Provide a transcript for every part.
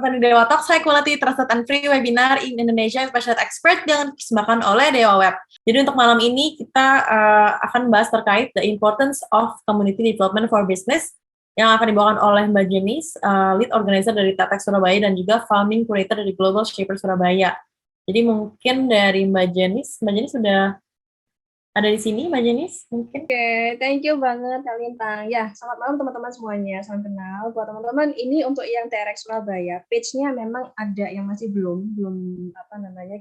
Di Dewa Talks, high quality, trusted and free webinar in Indonesia special expert yang dipersembahkan oleh Dewa Web. Jadi untuk malam ini kita akan bahas terkait the importance of community development for business yang akan dibawakan oleh Mbak Jenis, lead organizer dari TEDx Surabaya dan juga founding curator dari Global Shaper Surabaya. Jadi mungkin dari Mbak Jenis sudah ada di sini, Mbak Jenis, mungkin. Oke, thank you banget, Kak Lintang. Ya, selamat malam teman-teman semuanya. Salam kenal. Buat teman-teman, ini untuk yang TEDx Surabaya, page-nya memang ada yang masih belum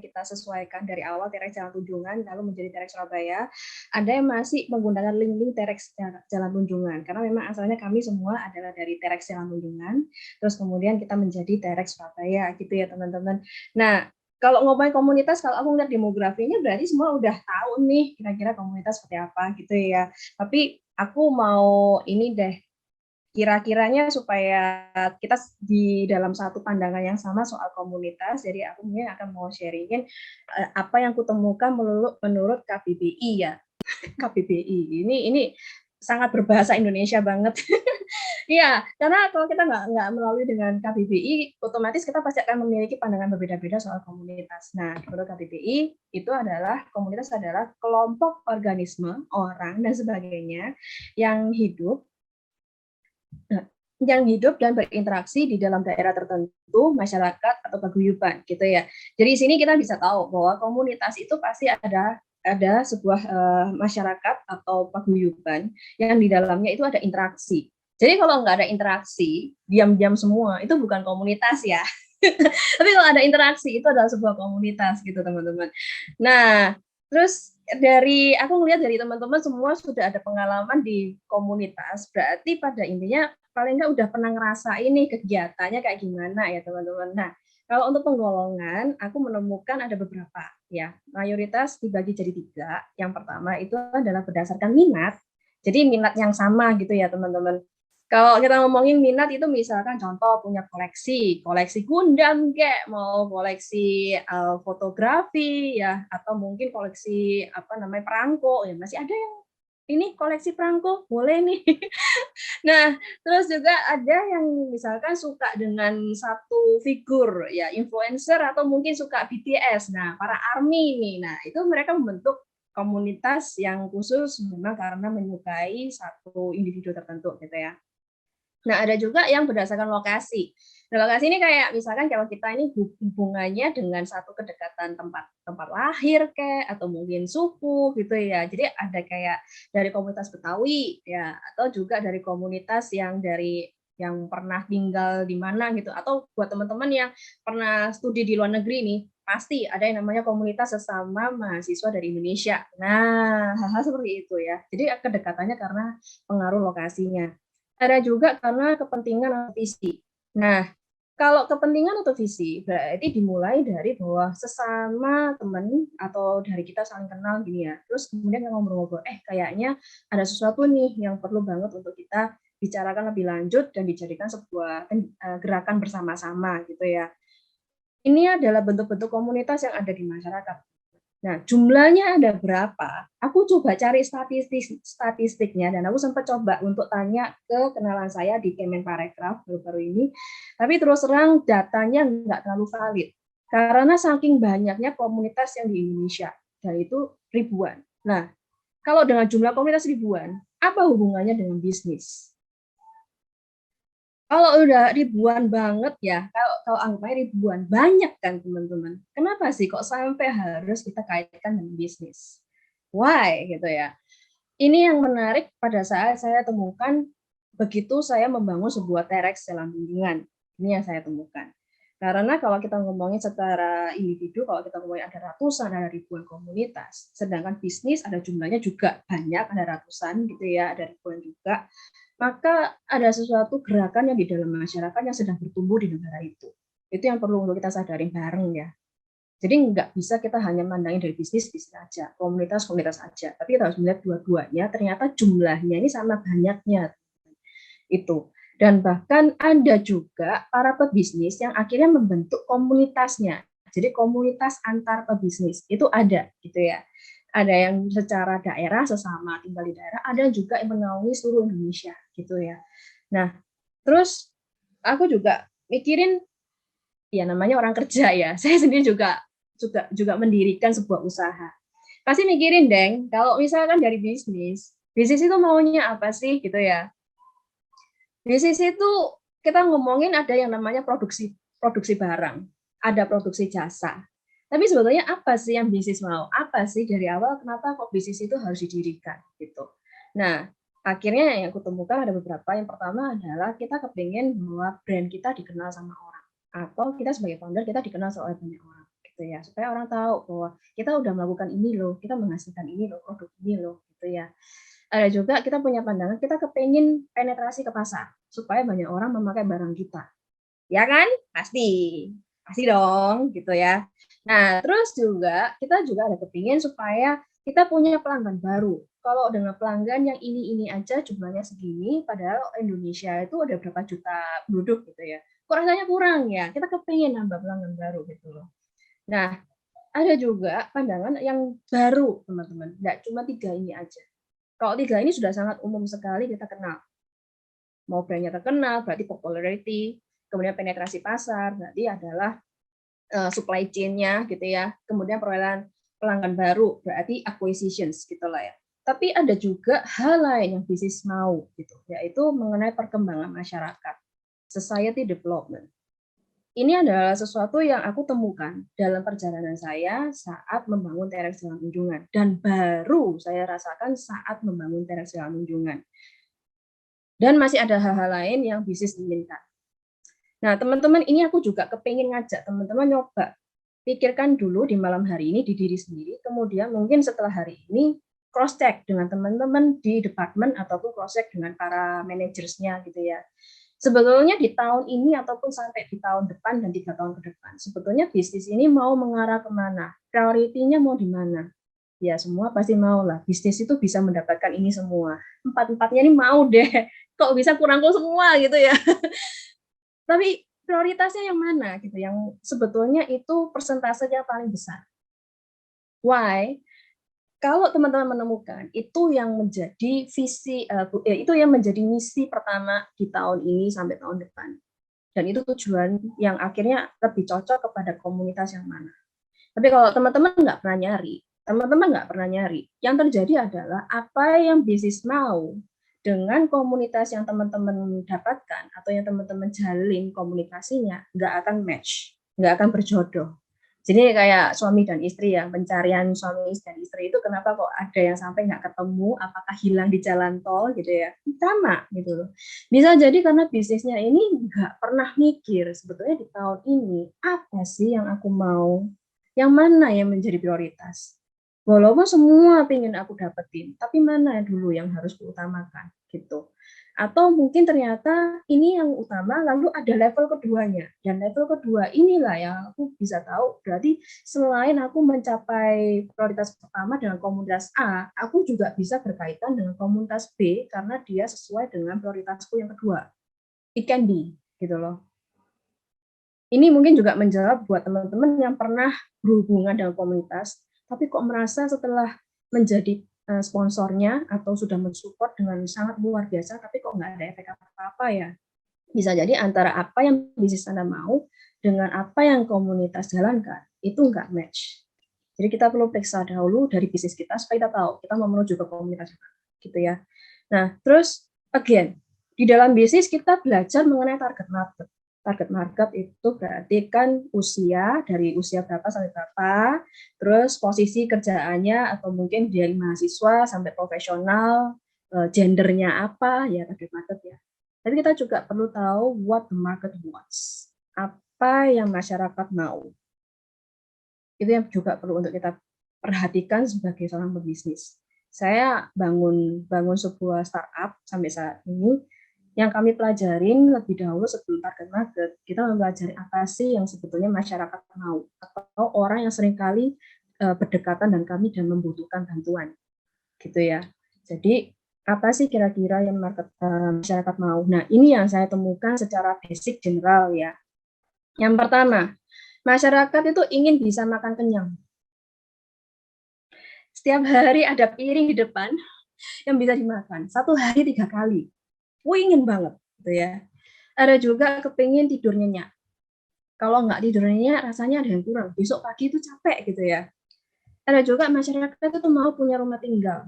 kita sesuaikan dari awal TEDx Jalan Tunjungan, lalu menjadi TEDx Surabaya. Ada yang masih menggunakan link-link TEDx Jalan Tunjungan, karena memang asalnya kami semua adalah dari TEDx Jalan Tunjungan, terus kemudian kita menjadi TEDx Surabaya, gitu ya teman-teman. Nah, kalau ngomongin komunitas, kalau aku ngeliat demografinya berarti semua udah tahu nih kira-kira komunitas seperti apa gitu ya. Tapi aku mau ini deh, kira-kiranya supaya kita di dalam satu pandangan yang sama soal komunitas, jadi aku mungkin akan mau sharingin apa yang kutemukan menurut KBBI ya. KBBI ini sangat berbahasa Indonesia banget. Iya, karena kalau kita nggak melalui dengan KBBI, otomatis kita pasti akan memiliki pandangan berbeda-beda soal komunitas. Nah, menurut KBBI, itu adalah komunitas adalah kelompok organisme, orang, dan sebagainya yang hidup dan berinteraksi di dalam daerah tertentu, masyarakat, atau paguyuban, gitu ya. Jadi di sini kita bisa tahu bahwa komunitas itu pasti ada sebuah masyarakat atau paguyuban yang di dalamnya itu ada interaksi. Jadi kalau nggak ada interaksi, diam-diam semua, itu bukan komunitas ya. Tapi kalau ada interaksi, itu adalah sebuah komunitas gitu teman-teman. Nah, terus aku melihat dari teman-teman semua sudah ada pengalaman di komunitas, berarti pada intinya paling nggak udah pernah ngerasain nih kegiatannya kayak gimana ya teman-teman. Nah, kalau untuk penggolongan, aku menemukan ada beberapa ya. Mayoritas dibagi jadi 3. Yang pertama itu adalah berdasarkan minat. Jadi minat yang sama gitu ya teman-teman. Kalau kita ngomongin minat itu misalkan contoh punya koleksi Gundam kayak mau koleksi fotografi ya, atau mungkin koleksi perangko ya, masih ada yang ini koleksi perangko boleh nih. Nah, terus juga ada yang misalkan suka dengan satu figur ya, influencer atau mungkin suka BTS. Nah, para ARMY nih. Nah, itu mereka membentuk komunitas yang khusus memang karena menyukai satu individu tertentu gitu ya. Nah, ada juga yang berdasarkan lokasi. Nah, lokasi ini kayak misalkan kalau kita ini hubungannya dengan satu kedekatan tempat lahir kayak atau mungkin suku gitu ya. Jadi ada kayak dari komunitas Betawi ya, atau juga dari komunitas yang pernah tinggal di mana gitu, atau buat teman-teman yang pernah studi di luar negeri nih, pasti ada yang namanya komunitas sesama mahasiswa dari Indonesia. Nah, hal-hal seperti itu ya. Jadi kedekatannya karena pengaruh lokasinya. Ada juga karena kepentingan atau visi. Nah, kalau kepentingan atau visi berarti dimulai dari bahwa sesama teman atau dari kita saling kenal gini ya. Terus kemudian ngobrol-ngobrol, kayaknya ada sesuatu nih yang perlu banget untuk kita bicarakan lebih lanjut dan dijadikan sebuah gerakan bersama-sama gitu ya. Ini adalah bentuk-bentuk komunitas yang ada di masyarakat. Nah, jumlahnya ada berapa? Aku coba cari statistiknya, dan aku sempat coba untuk tanya ke kenalan saya di Kemenparekraf baru-baru ini, tapi terus terang datanya nggak terlalu valid, karena saking banyaknya komunitas yang di Indonesia, dan itu ribuan. Nah, kalau dengan jumlah komunitas ribuan, apa hubungannya dengan bisnis? Kalau udah ribuan banget ya, kalau anggapnya ribuan, banyak kan teman-teman. Kenapa sih kok sampai harus kita kaitkan dengan bisnis? Why gitu ya? Ini yang menarik pada saat saya temukan begitu saya membangun sebuah TEDx Jalan Tunjungan. Ini yang saya temukan. Karena kalau kita ngomongin secara individu, kalau kita ngomongin ada ratusan, ada ribuan komunitas, sedangkan bisnis ada jumlahnya juga banyak, ada ratusan gitu ya, ada ribuan juga, maka ada sesuatu gerakan yang di dalam masyarakat yang sedang bertumbuh di negara itu. Itu yang perlu untuk kita sadarin bareng ya. Jadi nggak bisa kita hanya mandangin dari bisnis aja, komunitas aja. Tapi kita harus melihat dua-duanya, ternyata jumlahnya ini sama banyaknya. Itu. Dan bahkan ada juga para pebisnis yang akhirnya membentuk komunitasnya. Jadi komunitas antar pebisnis itu ada gitu ya. Ada yang secara daerah sesama tinggal di daerah, ada juga yang menaungi seluruh Indonesia gitu ya. Nah, terus aku juga mikirin ya namanya orang kerja ya. Saya sendiri juga mendirikan sebuah usaha. Pasti mikirin, Deng, kalau misalkan dari bisnis itu maunya apa sih gitu ya. Bisnis itu kita ngomongin ada yang namanya produksi barang, ada produksi jasa. Tapi sebetulnya apa sih yang bisnis mau? Apa sih dari awal kenapa kok bisnis itu harus didirikan gitu. Nah, akhirnya yang aku temukan ada beberapa. Yang pertama adalah kita kepingin bahwa brand kita dikenal sama orang, atau kita sebagai founder kita dikenal oleh banyak orang gitu ya, supaya orang tahu bahwa kita udah melakukan ini loh, kita menghasilkan ini loh, produk ini loh gitu ya. Ada juga kita punya pandangan, kita kepingin penetrasi ke pasar supaya banyak orang memakai barang kita, ya kan? Pasti dong gitu ya. Nah, terus juga kita juga ada kepingin supaya kita punya pelanggan baru. Kalau dengan pelanggan yang ini aja jumlahnya segini, padahal Indonesia itu ada berapa juta penduduk gitu ya. Kok rasanya kurang ya? Kita kepingin nambah pelanggan baru gitu loh. Nah, ada juga pandangan yang baru teman-teman. Nggak cuma 3 ini aja. Kalau 3 ini sudah sangat umum sekali kita kenal. Mau brandnya terkenal, berarti popularity, kemudian penetrasi pasar, berarti adalah supply chain-nya gitu ya. Kemudian perolehan pelanggan baru, berarti acquisitions gitu lah ya. Tapi ada juga hal lain yang bisnis mau gitu, yaitu mengenai perkembangan masyarakat, society development. Ini adalah sesuatu yang aku temukan dalam perjalanan saya saat membangun Terex Jalan Tunjungan, dan baru saya rasakan saat membangun Terex Jalan Tunjungan. Dan masih ada hal-hal lain yang bisnis inginkan. Nah, teman-teman, ini aku juga kepingin ngajak teman-teman nyoba. Pikirkan dulu di malam hari ini di diri sendiri, kemudian mungkin setelah hari ini cross-check dengan teman-teman di departemen ataupun cross-check dengan para manajersnya gitu ya. Sebetulnya di tahun ini ataupun sampai di tahun depan dan 3 tahun ke depan, sebetulnya bisnis ini mau mengarah kemana? Prioritinya mau di mana? Ya semua pasti mau lah. Bisnis itu bisa mendapatkan ini semua. Empat-empatnya ini mau deh. Kok bisa kurangku semua gitu ya. Tapi prioritasnya yang mana gitu, yang sebetulnya itu persentasenya paling besar. Why? Kalau teman-teman menemukan itu yang menjadi visi, itu yang menjadi misi pertama di tahun ini sampai tahun depan. Dan itu tujuan yang akhirnya lebih cocok kepada komunitas yang mana. Tapi kalau teman-teman nggak pernah nyari, yang terjadi adalah apa yang bisnis mau dengan komunitas yang teman-teman dapatkan atau yang teman-teman jalin komunikasinya nggak akan match, nggak akan berjodoh. Jadi kayak suami dan istri ya, pencarian suami dan istri itu kenapa kok ada yang sampai nggak ketemu, apakah hilang di jalan tol gitu ya, sama gitu loh. Bisa jadi karena bisnisnya ini nggak pernah mikir sebetulnya di tahun ini apa sih yang aku mau, yang mana yang menjadi prioritas. Walaupun semua pengen aku dapetin, tapi mana dulu yang harus diutamakan gitu. Atau mungkin ternyata ini yang utama, lalu ada level keduanya. Dan level kedua inilah yang aku bisa tahu, berarti selain aku mencapai prioritas pertama dengan komunitas A, aku juga bisa berkaitan dengan komunitas B, karena dia sesuai dengan prioritasku yang kedua. It can be, gitu loh. Ini mungkin juga menjawab buat teman-teman yang pernah berhubungan dengan komunitas, tapi kok merasa setelah menjadi sponsornya atau sudah mensupport dengan sangat luar biasa, tapi kok nggak ada efek apa-apa ya. Bisa jadi antara apa yang bisnis Anda mau dengan apa yang komunitas jalankan, itu nggak match. Jadi kita perlu periksa dahulu dari bisnis kita supaya kita tahu kita mau menuju ke komunitas gitu ya. Nah, terus again, di dalam bisnis kita belajar mengenai target market. Target market itu berarti kan usia, dari usia berapa sampai berapa, terus posisi kerjaannya atau mungkin dari mahasiswa sampai profesional, gendernya apa, ya target market ya. Tapi kita juga perlu tahu what the market wants, apa yang masyarakat mau. Itu yang juga perlu untuk kita perhatikan sebagai seorang pebisnis. Saya bangun sebuah startup sampai saat ini, yang kami pelajarin lebih dahulu sebelum target market, kita mempelajari apa sih yang sebetulnya masyarakat mau, atau orang yang seringkali berdekatan dengan kami dan membutuhkan bantuan, gitu ya. Jadi apa sih kira-kira yang masyarakat mau? Nah, ini yang saya temukan secara basic general ya. Yang pertama, masyarakat itu ingin bisa makan kenyang. Setiap hari ada piring di depan yang bisa dimakan. 1 hari 3 kali. Ingin banget gitu ya. Ada juga kepingin tidur nyenyak. kalau nggak tidurnya rasanya ada yang kurang, besok pagi itu capek gitu ya. Ada juga masyarakat itu mau punya rumah tinggal.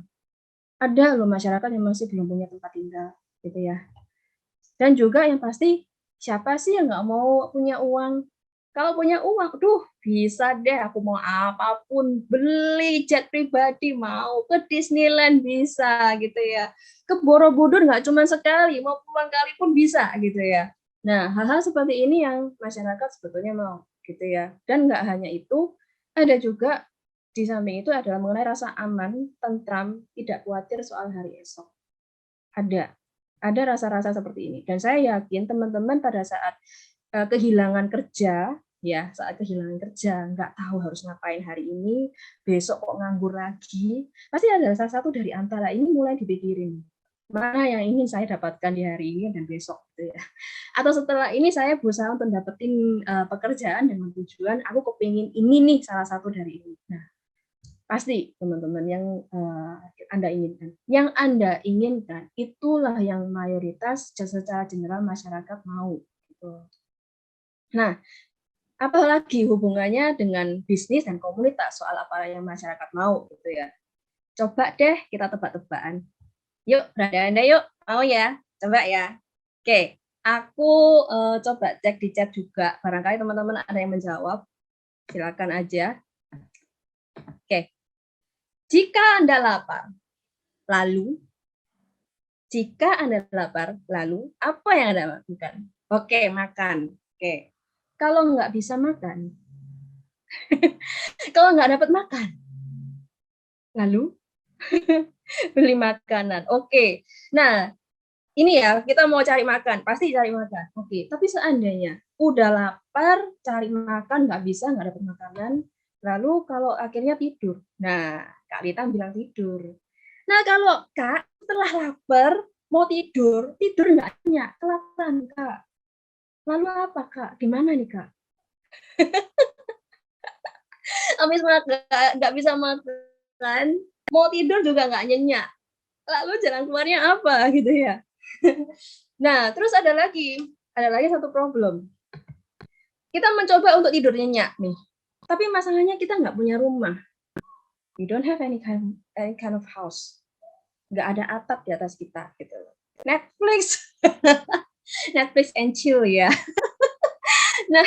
Ada loh masyarakat yang masih belum punya tempat tinggal gitu ya. Dan juga yang pasti, siapa sih yang nggak mau punya uang? Kalau punya uang, bisa deh aku mau apapun, beli jet pribadi, mau ke Disneyland bisa gitu ya. Ke Borobudur nggak cuma sekali, mau puluhan kali pun bisa gitu ya. Nah, hal-hal seperti ini yang masyarakat sebetulnya mau gitu ya. Dan nggak hanya itu, ada juga di samping itu adalah mengenai rasa aman, tentram, tidak khawatir soal hari esok. Ada rasa-rasa seperti ini. Dan saya yakin teman-teman pada saat kehilangan kerja, ya saat kehilangan kerja, nggak tahu harus ngapain hari ini, besok kok nganggur lagi, pasti ada salah satu dari antara ini mulai dipikirin. Mana yang ingin saya dapatkan di hari ini dan besok gitu ya. Atau setelah ini saya berusaha untuk dapetin pekerjaan dengan tujuan aku kepingin ini nih salah satu dari ini. Nah, pasti teman-teman yang Anda inginkan. Yang Anda inginkan itulah yang mayoritas secara general masyarakat mau. Gitu. Nah, apalagi hubungannya dengan bisnis dan komunitas soal apa yang masyarakat mau gitu ya. Coba deh kita tebak-tebakan. Yuk, Anda yuk, mau ya? Coba ya. Oke, aku coba cek di chat juga. Barangkali teman-teman ada yang menjawab. Silakan aja. Oke. Jika Anda lapar, lalu apa yang Anda lakukan? Oke, makan. Oke. Kalau nggak bisa makan, kalau nggak dapat makan, lalu beli makanan. Oke. Nah, ini ya, kita mau cari makan, pasti cari makan. Oke, tapi seandainya udah lapar, cari makan, nggak bisa, nggak dapat makanan, lalu kalau akhirnya tidur. Nah, Kak Lita bilang tidur. Nah, kalau Kak setelah lapar, mau tidur nggak nyenyak, kelaparan Kak. Lalu apa Kak? Gimana nih Kak? Habis makan, nggak bisa makan, mau tidur juga nggak nyenyak. Lalu jalan keluarnya apa gitu ya? Nah, terus ada lagi satu problem. Kita mencoba untuk tidur nyenyak nih, tapi masalahnya kita nggak punya rumah. We don't have any kind of house. Nggak ada atap di atas kita gitu. Netflix, Netflix and chill ya. Nah,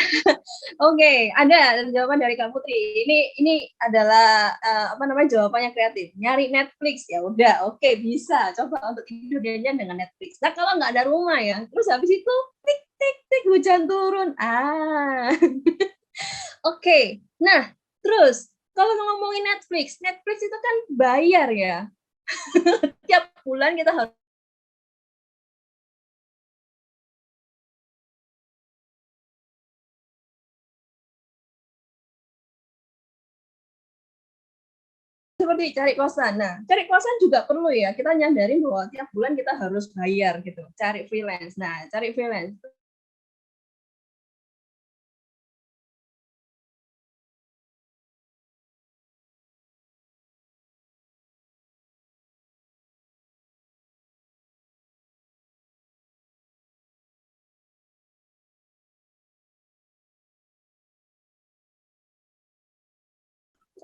oke, ada jawaban dari Kak Putri. Ini adalah jawabannya kreatif. Nyari Netflix ya udah, oke, bisa coba untuk tidur nyenyak dengan Netflix. Nah, kalau nggak ada rumah ya, terus habis itu tik tik tik hujan turun. Oke. Nah, terus kalau ngomongin Netflix itu kan bayar ya. Tiap bulan kita harus seperti cari kosan. Nah, cari kosan juga perlu ya. Kita nyadarin bahwa tiap bulan kita harus bayar gitu. Cari freelance. Nah, cari freelance.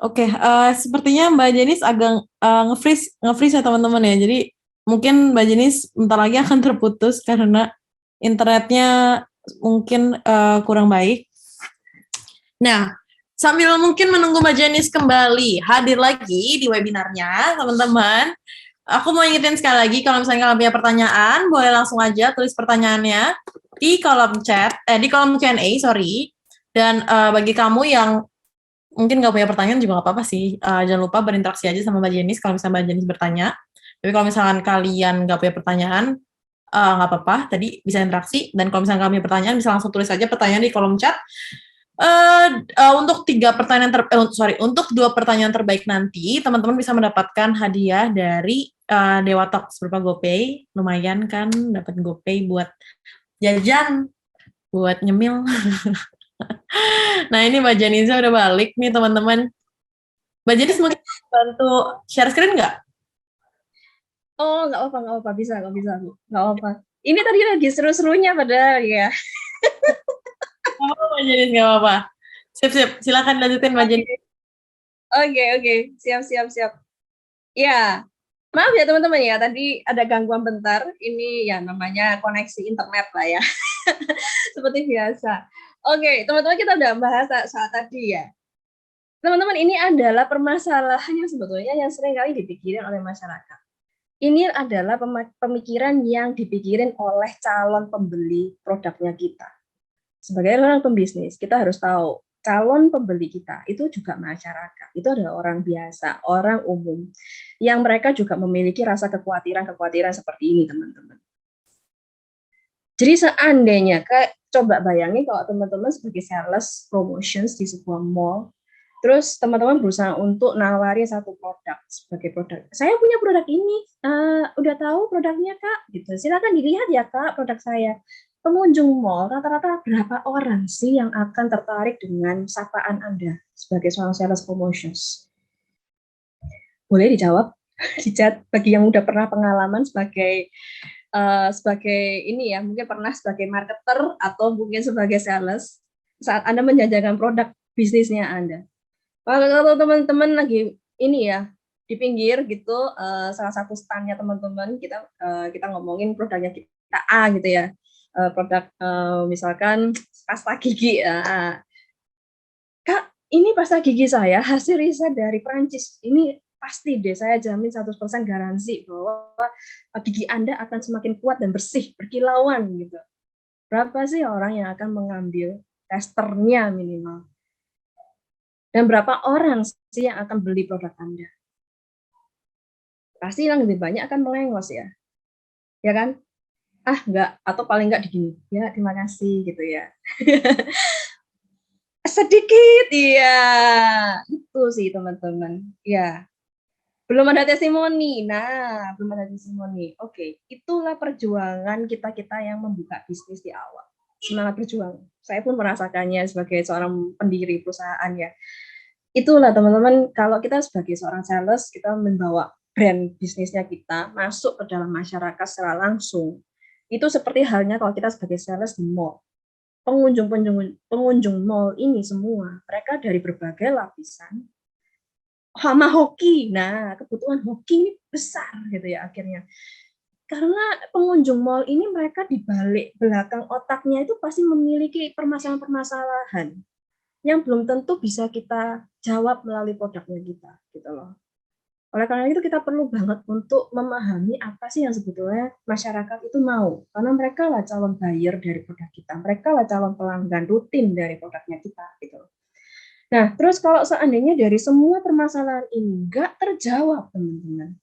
Oke, sepertinya Mbak Jenis agak nge-freeze ya teman-teman ya. Jadi mungkin Mbak Jenis bentar lagi akan terputus karena internetnya mungkin kurang baik. Nah, sambil mungkin menunggu Mbak Jenis kembali hadir lagi di webinarnya, teman-teman. Aku mau ingetin sekali lagi, kalau misalnya kalian punya pertanyaan, boleh langsung aja tulis pertanyaannya di kolom chat, di kolom Q&A, sorry. Dan bagi kamu yang mungkin nggak punya pertanyaan juga nggak apa-apa sih. Jangan lupa berinteraksi aja sama Mbak Jenis kalau misalnya Mbak Jenis bertanya. Tapi kalau misalkan kalian nggak punya pertanyaan, nggak apa-apa. Tadi bisa interaksi. Dan kalau misalnya kalian punya pertanyaan, bisa langsung tulis aja pertanyaan di kolom chat. Untuk untuk 2 pertanyaan terbaik nanti, teman-teman bisa mendapatkan hadiah dari Dewa Talks berupa GoPay. Lumayan kan, dapat GoPay buat jajan, buat nyemil. Nah, ini Mbak Janiza udah balik nih, teman-teman. Mbak Janis mungkin bantu share screen nggak? Oh, nggak apa-apa, bisa, nggak apa. Ini tadi lagi seru-serunya padahal ya. apa-apa, Jenis, nggak apa-apa. Sip, silakan lanjutin, Mbak Jenis. Oke, siap. Ya, maaf ya teman-teman ya, tadi ada gangguan bentar. Ini ya namanya koneksi internet lah ya. Seperti biasa. Oke, teman-teman kita udah bahas saat tadi ya. Teman-teman, ini adalah permasalahan yang sebetulnya yang sering kali dipikirin oleh masyarakat. Ini adalah pemikiran yang dipikirin oleh calon pembeli produknya kita. Sebagai orang pembisnis, kita harus tahu calon pembeli kita itu juga masyarakat. Itu adalah orang biasa, orang umum, yang mereka juga memiliki rasa kekhawatiran seperti ini, teman-teman. Jadi seandainya, coba bayangin kalau teman-teman sebagai sales promotions di sebuah mall, terus teman-teman berusaha untuk nawarin satu produk sebagai produk. Saya punya produk ini, udah tahu produknya Kak? Gitu. Silakan dilihat ya Kak produk saya. Pengunjung mall rata-rata berapa orang sih yang akan tertarik dengan sapaan Anda sebagai seorang sales promotions? Boleh dijawab di chat bagi yang udah pernah pengalaman sebagai ini ya, mungkin pernah sebagai marketer atau mungkin sebagai sales saat Anda menjajakan produk bisnisnya Anda. Kalau teman-teman lagi ini ya di pinggir gitu, salah satu standnya teman-teman kita ngomongin produknya kita A gitu ya, produk misalkan pasta gigi. Kak, ini pasta gigi saya hasil riset dari Prancis. Ini pasti deh, saya jamin 100% garansi bahwa gigi Anda akan semakin kuat dan bersih, berkilauan gitu. Berapa sih orang yang akan mengambil testernya minimal? Dan berapa orang sih yang akan beli produk Anda? Pasti yang lebih banyak akan melengos ya. Ya kan? Enggak, atau paling enggak digini. Ya, terima kasih gitu ya. Sedikit, iya. Itu sih teman-teman. Ya. Belum ada testimoni. Nah, belum ada testimoni. Oke, itulah perjuangan kita-kita yang membuka bisnis di awal. Semangat berjuang. Saya pun merasakannya sebagai seorang pendiri perusahaan ya. Itulah teman-teman, kalau kita sebagai seorang sales, kita membawa brand bisnisnya kita masuk ke dalam masyarakat secara langsung. Itu seperti halnya kalau kita sebagai sales di mall. Pengunjung mall ini semua, mereka dari berbagai lapisan, sama hoki. Nah, kebutuhan hoki ini besar gitu ya akhirnya. Karena pengunjung mall ini mereka di balik belakang otaknya itu pasti memiliki permasalahan-permasalahan yang belum tentu bisa kita jawab melalui produknya kita gitu loh. Oleh karena itu kita perlu banget untuk memahami apa sih yang sebetulnya masyarakat itu mau, karena mereka lah calon buyer dari produk kita, mereka lah calon pelanggan rutin dari produknya kita gitu. Nah, terus kalau seandainya dari semua permasalahan ini nggak terjawab, teman-teman,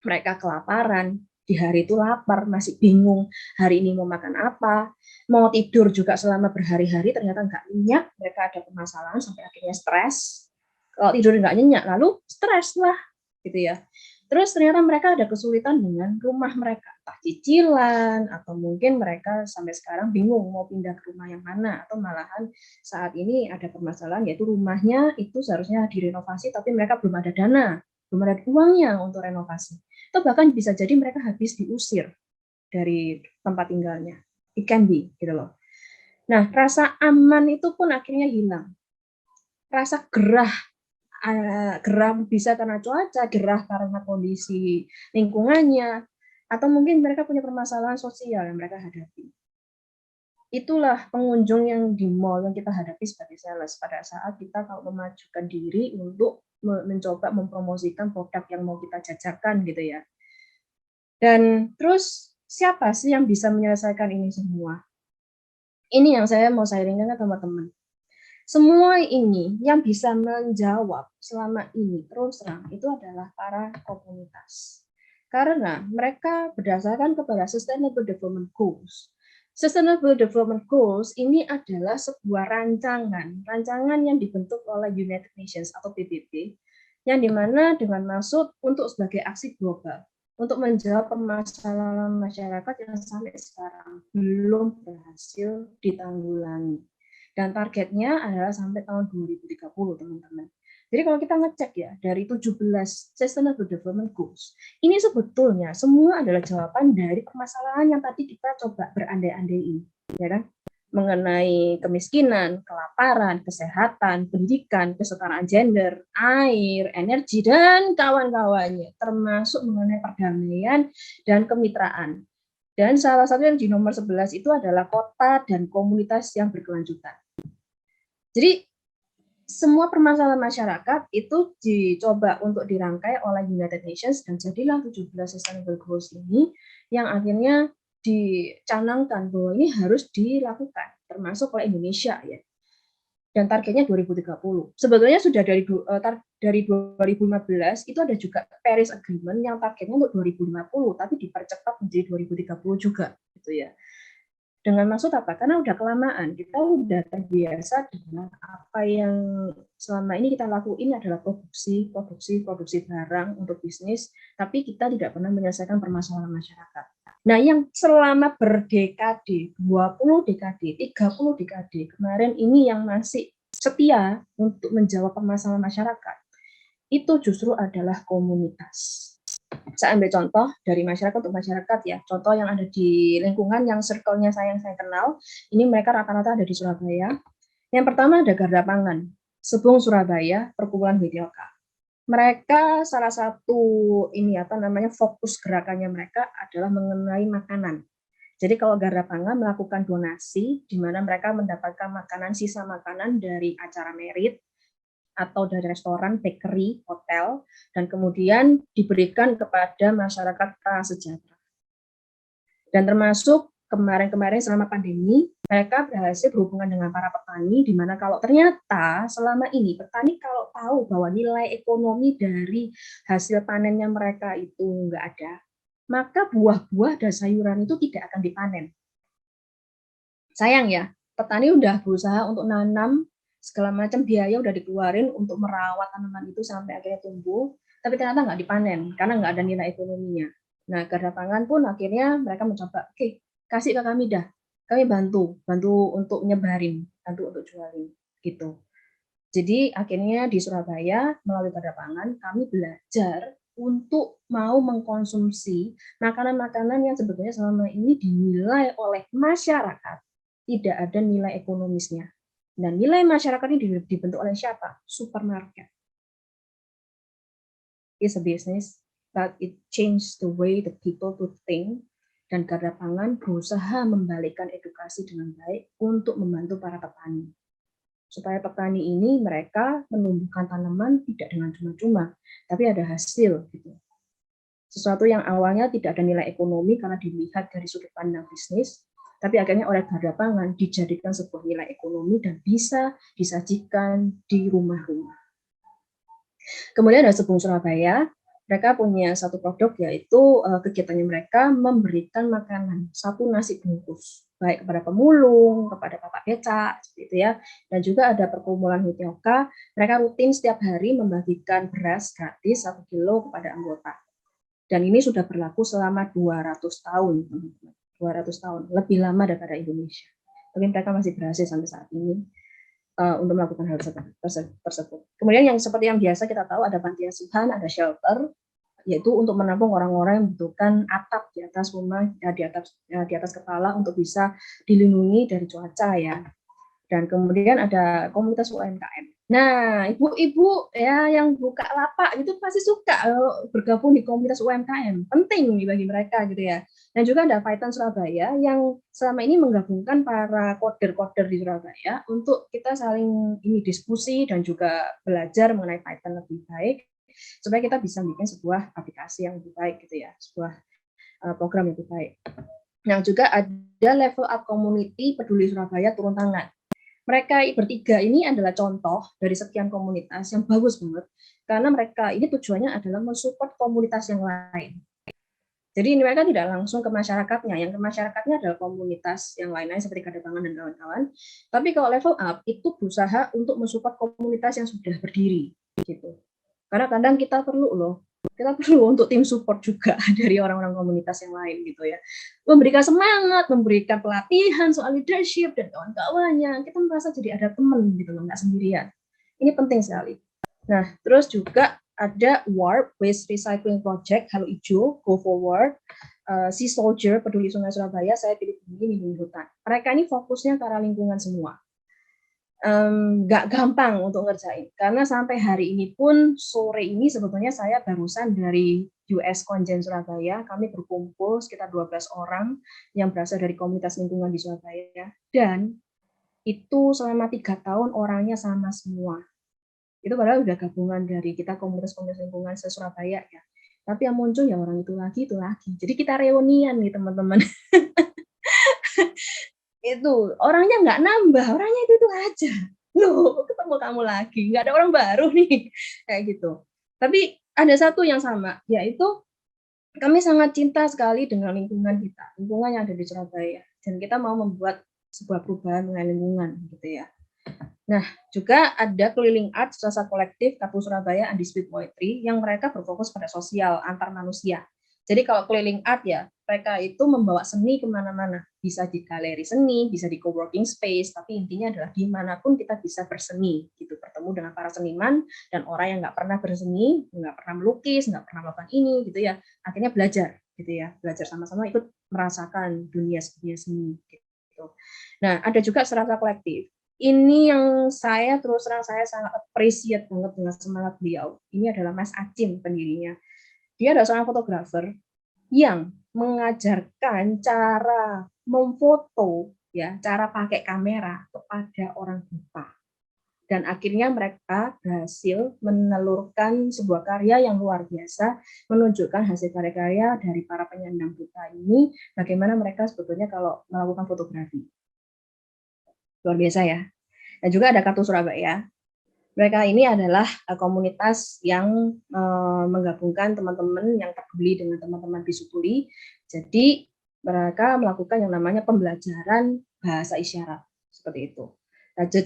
mereka kelaparan, di hari itu lapar, masih bingung hari ini mau makan apa, mau tidur juga selama berhari-hari ternyata nggak nyenyak, mereka ada permasalahan sampai akhirnya stres. Kalau tidur nggak nyenyak, lalu stres lah, gitu ya. Terus ternyata mereka ada kesulitan dengan rumah mereka, entah cicilan, atau mungkin mereka sampai sekarang bingung mau pindah ke rumah yang mana, atau malahan saat ini ada permasalahan yaitu rumahnya itu seharusnya direnovasi, tapi mereka belum ada dana, belum ada uangnya untuk renovasi. Atau bahkan bisa jadi mereka habis diusir dari tempat tinggalnya. It can be, gitu loh. Nah, rasa aman itu pun akhirnya hilang. Rasa gerah bisa karena cuaca, gerah karena kondisi lingkungannya, atau mungkin mereka punya permasalahan sosial yang mereka hadapi. Itulah pengunjung yang di mall yang kita hadapi sebagai sales pada saat kita kalau memajukan diri untuk mencoba mempromosikan produk yang mau kita jajarkan gitu ya. Dan terus siapa sih yang bisa menyelesaikan ini semua? Ini yang saya mau sharingkan ke teman-teman. Semua ini yang bisa menjawab selama ini terus terang itu adalah para komunitas. Karena mereka berdasarkan kepada Sustainable Development Goals. Sustainable Development Goals ini adalah sebuah rancangan yang dibentuk oleh United Nations atau PBB, yang dimana dengan maksud untuk sebagai aksi global untuk menjawab permasalahan masyarakat yang sampai sekarang belum berhasil ditanggulangi. Dan targetnya adalah sampai tahun 2030, teman-teman. Jadi kalau kita ngecek ya, dari 17 Sustainable Development Goals, ini sebetulnya semua adalah jawaban dari permasalahan yang tadi kita coba berandai-andai ini. Ya kan? mengenai kemiskinan, kelaparan, kesehatan, pendidikan, kesetaraan gender, air, energi, dan kawan-kawannya, termasuk mengenai perdamaian dan kemitraan. Dan salah satu yang di nomor 11 itu adalah kota dan komunitas yang berkelanjutan. Jadi semua permasalahan masyarakat itu dicoba untuk dirangkai oleh United Nations dan jadilah 17 Sustainable Goals ini yang akhirnya dicanangkan bahwa ini harus dilakukan, termasuk oleh Indonesia ya. Dan targetnya 2030. Sebetulnya sudah dari 2015 itu ada juga Paris Agreement yang targetnya untuk 2050, tapi dipercepat menjadi 2030 juga, gitu ya. Dengan maksud apa? Karena udah kelamaan, kita udah terbiasa dengan apa yang selama ini kita lakuin adalah produksi barang untuk bisnis, tapi kita tidak pernah menyelesaikan permasalahan masyarakat. Nah, yang selama berdekade, 20 dekade, 30 dekade, kemarin ini yang masih setia untuk menjawab permasalahan masyarakat, itu justru adalah komunitas. Saya ambil contoh dari masyarakat untuk masyarakat ya. Contoh yang ada di lingkungan yang circle-nya saya kenal, ini mereka rata-rata ada di Surabaya. Yang pertama ada Garda Pangan, Sebung Surabaya, Perkumpulan Widyoka. Mereka salah satu fokus gerakannya mereka adalah mengenai makanan. Jadi kalau Garda Pangan melakukan donasi di mana mereka mendapatkan sisa makanan dari acara merit atau dari restoran, bakery, hotel, dan kemudian diberikan kepada masyarakat prasejahtera. Dan termasuk kemarin-kemarin selama pandemi, mereka berhasil berhubungan dengan para petani, di mana kalau ternyata selama ini petani kalau tahu bahwa nilai ekonomi dari hasil panennya mereka itu nggak ada, maka buah-buah dan sayuran itu tidak akan dipanen. Sayang ya, petani udah berusaha untuk nanam, segala macam biaya udah dikeluarin untuk merawat tanaman itu sampai akhirnya tumbuh, tapi ternyata nggak dipanen karena nggak ada nilai ekonominya. Nah, Garda Pangan pun akhirnya mereka mencoba, oke, kasih ke kami dah, kami bantu untuk nyebarin, bantu untuk jualin, gitu. Jadi akhirnya di Surabaya melalui Garda Pangan kami belajar untuk mau mengkonsumsi makanan-makanan yang sebetulnya selama ini dinilai oleh masyarakat tidak ada nilai ekonomisnya. Dan nilai masyarakat ini dibentuk oleh siapa? Supermarket. It's a business, but it changed the way the people to think. Dan Garda Pangan berusaha membalikkan edukasi dengan baik untuk membantu para petani. Supaya petani ini mereka menumbuhkan tanaman tidak dengan cuma-cuma, tapi ada hasil. Gitu. Sesuatu yang awalnya tidak ada nilai ekonomi karena dilihat dari sudut pandang bisnis, tapi akhirnya oleh Garda Pangan dijadikan sebuah nilai ekonomi dan bisa disajikan di rumah-rumah. Kemudian ada Sebung Surabaya, mereka punya satu produk yaitu kegiatannya mereka memberikan makanan, satu nasi bungkus, baik kepada pemulung, kepada bapak becak, seperti itu ya. Dan juga ada Perkumpulan Widyoka, mereka rutin setiap hari membagikan beras gratis 1 kilo kepada anggota. Dan ini sudah berlaku selama 200 tahun, teman-teman. 200 tahun, lebih lama daripada Indonesia. Tapi mereka masih berhasil sampai saat ini untuk melakukan hal tersebut. Kemudian yang seperti yang biasa kita tahu ada panti asuhan, ada shelter, yaitu untuk menampung orang-orang yang membutuhkan atap di atas rumah, di atas kepala untuk bisa dilindungi dari cuaca ya. Dan kemudian ada komunitas UMKM. Nah, ibu-ibu ya yang buka lapak itu pasti suka bergabung di komunitas UMKM. Penting bagi mereka gitu ya. Dan juga ada Python Surabaya yang selama ini menggabungkan para coder-coder di Surabaya untuk kita saling diskusi dan juga belajar mengenai Python lebih baik supaya kita bisa bikin sebuah aplikasi yang lebih baik gitu ya, sebuah program yang lebih baik. Nah, juga ada level up community peduli Surabaya turun tangan. Mereka bertiga ini adalah contoh dari sekian komunitas yang bagus banget karena mereka ini tujuannya adalah mensupport komunitas yang lain. Jadi mereka tidak langsung ke masyarakatnya, yang ke masyarakatnya adalah komunitas yang lain-lain seperti Garda Pangan dan kawan-kawan. Tapi kalau level up itu berusaha untuk mensupport komunitas yang sudah berdiri gitu. Karena kadang kita perlu untuk tim support juga dari orang-orang komunitas yang lain gitu ya. Memberikan semangat, memberikan pelatihan soal leadership dan kawan-kawannya. Kita merasa jadi ada teman gitu loh, nggak sendirian. Ini penting sekali. Nah, terus juga ada WARP, Waste Recycling Project, Halo Ijo, Go Forward, Sea Soldier, Peduli Sungai Surabaya, Saya Pilih Bumi, Lindungi Hutan. Mereka ini fokusnya ke arah lingkungan semua. Nggak gampang untuk ngerjain, karena sampai hari ini pun, sore ini sebetulnya saya barusan dari US Konjen Surabaya, kami berkumpul sekitar 12 orang yang berasal dari komunitas lingkungan di Surabaya, dan itu selama 3 tahun orangnya sama semua. Itu padahal udah gabungan dari kita komunitas-komunitas lingkungan se-Surabaya ya. Tapi yang muncul ya orang itu lagi. Jadi kita reunian nih teman-teman. Itu orangnya nggak nambah, orangnya itu aja. Loh, ketemu kamu lagi, nggak ada orang baru nih. Kayak gitu. Tapi ada satu yang sama, yaitu kami sangat cinta sekali dengan lingkungan kita, lingkungan yang ada di Surabaya. Dan kita mau membuat sebuah perubahan mengenai lingkungan gitu ya. Nah, juga ada Keliling Art Rasa Kolektif Kapu Surabaya Undisputed Poetry yang mereka berfokus pada sosial antar manusia. Jadi kalau Keliling Art ya, mereka itu membawa seni kemana-mana. Bisa di galeri seni, bisa di coworking space, tapi intinya adalah dimanapun kita bisa berseni, gitu, bertemu dengan para seniman dan orang yang nggak pernah berseni, nggak pernah melukis, nggak pernah melakukan ini, gitu ya. Akhirnya belajar, gitu ya, belajar sama-sama ikut merasakan dunia seni, gitu. Nah, ada juga Serasa Kolektif. Ini yang saya terus terang saya sangat appreciate banget dengan semangat beliau. Ini adalah Mas Acim pendirinya. Dia adalah seorang fotografer yang mengajarkan cara memfoto, ya, cara pakai kamera kepada orang buta. Dan akhirnya mereka berhasil menelurkan sebuah karya yang luar biasa, menunjukkan hasil karya-karya dari para penyandang buta ini, bagaimana mereka sebetulnya kalau melakukan fotografi. Luar biasa ya. Dan juga ada Kartu Surabaya. Mereka ini adalah komunitas yang menggabungkan teman-teman yang peduli dengan teman-teman bisu tuli. Jadi mereka melakukan yang namanya pembelajaran bahasa isyarat seperti itu.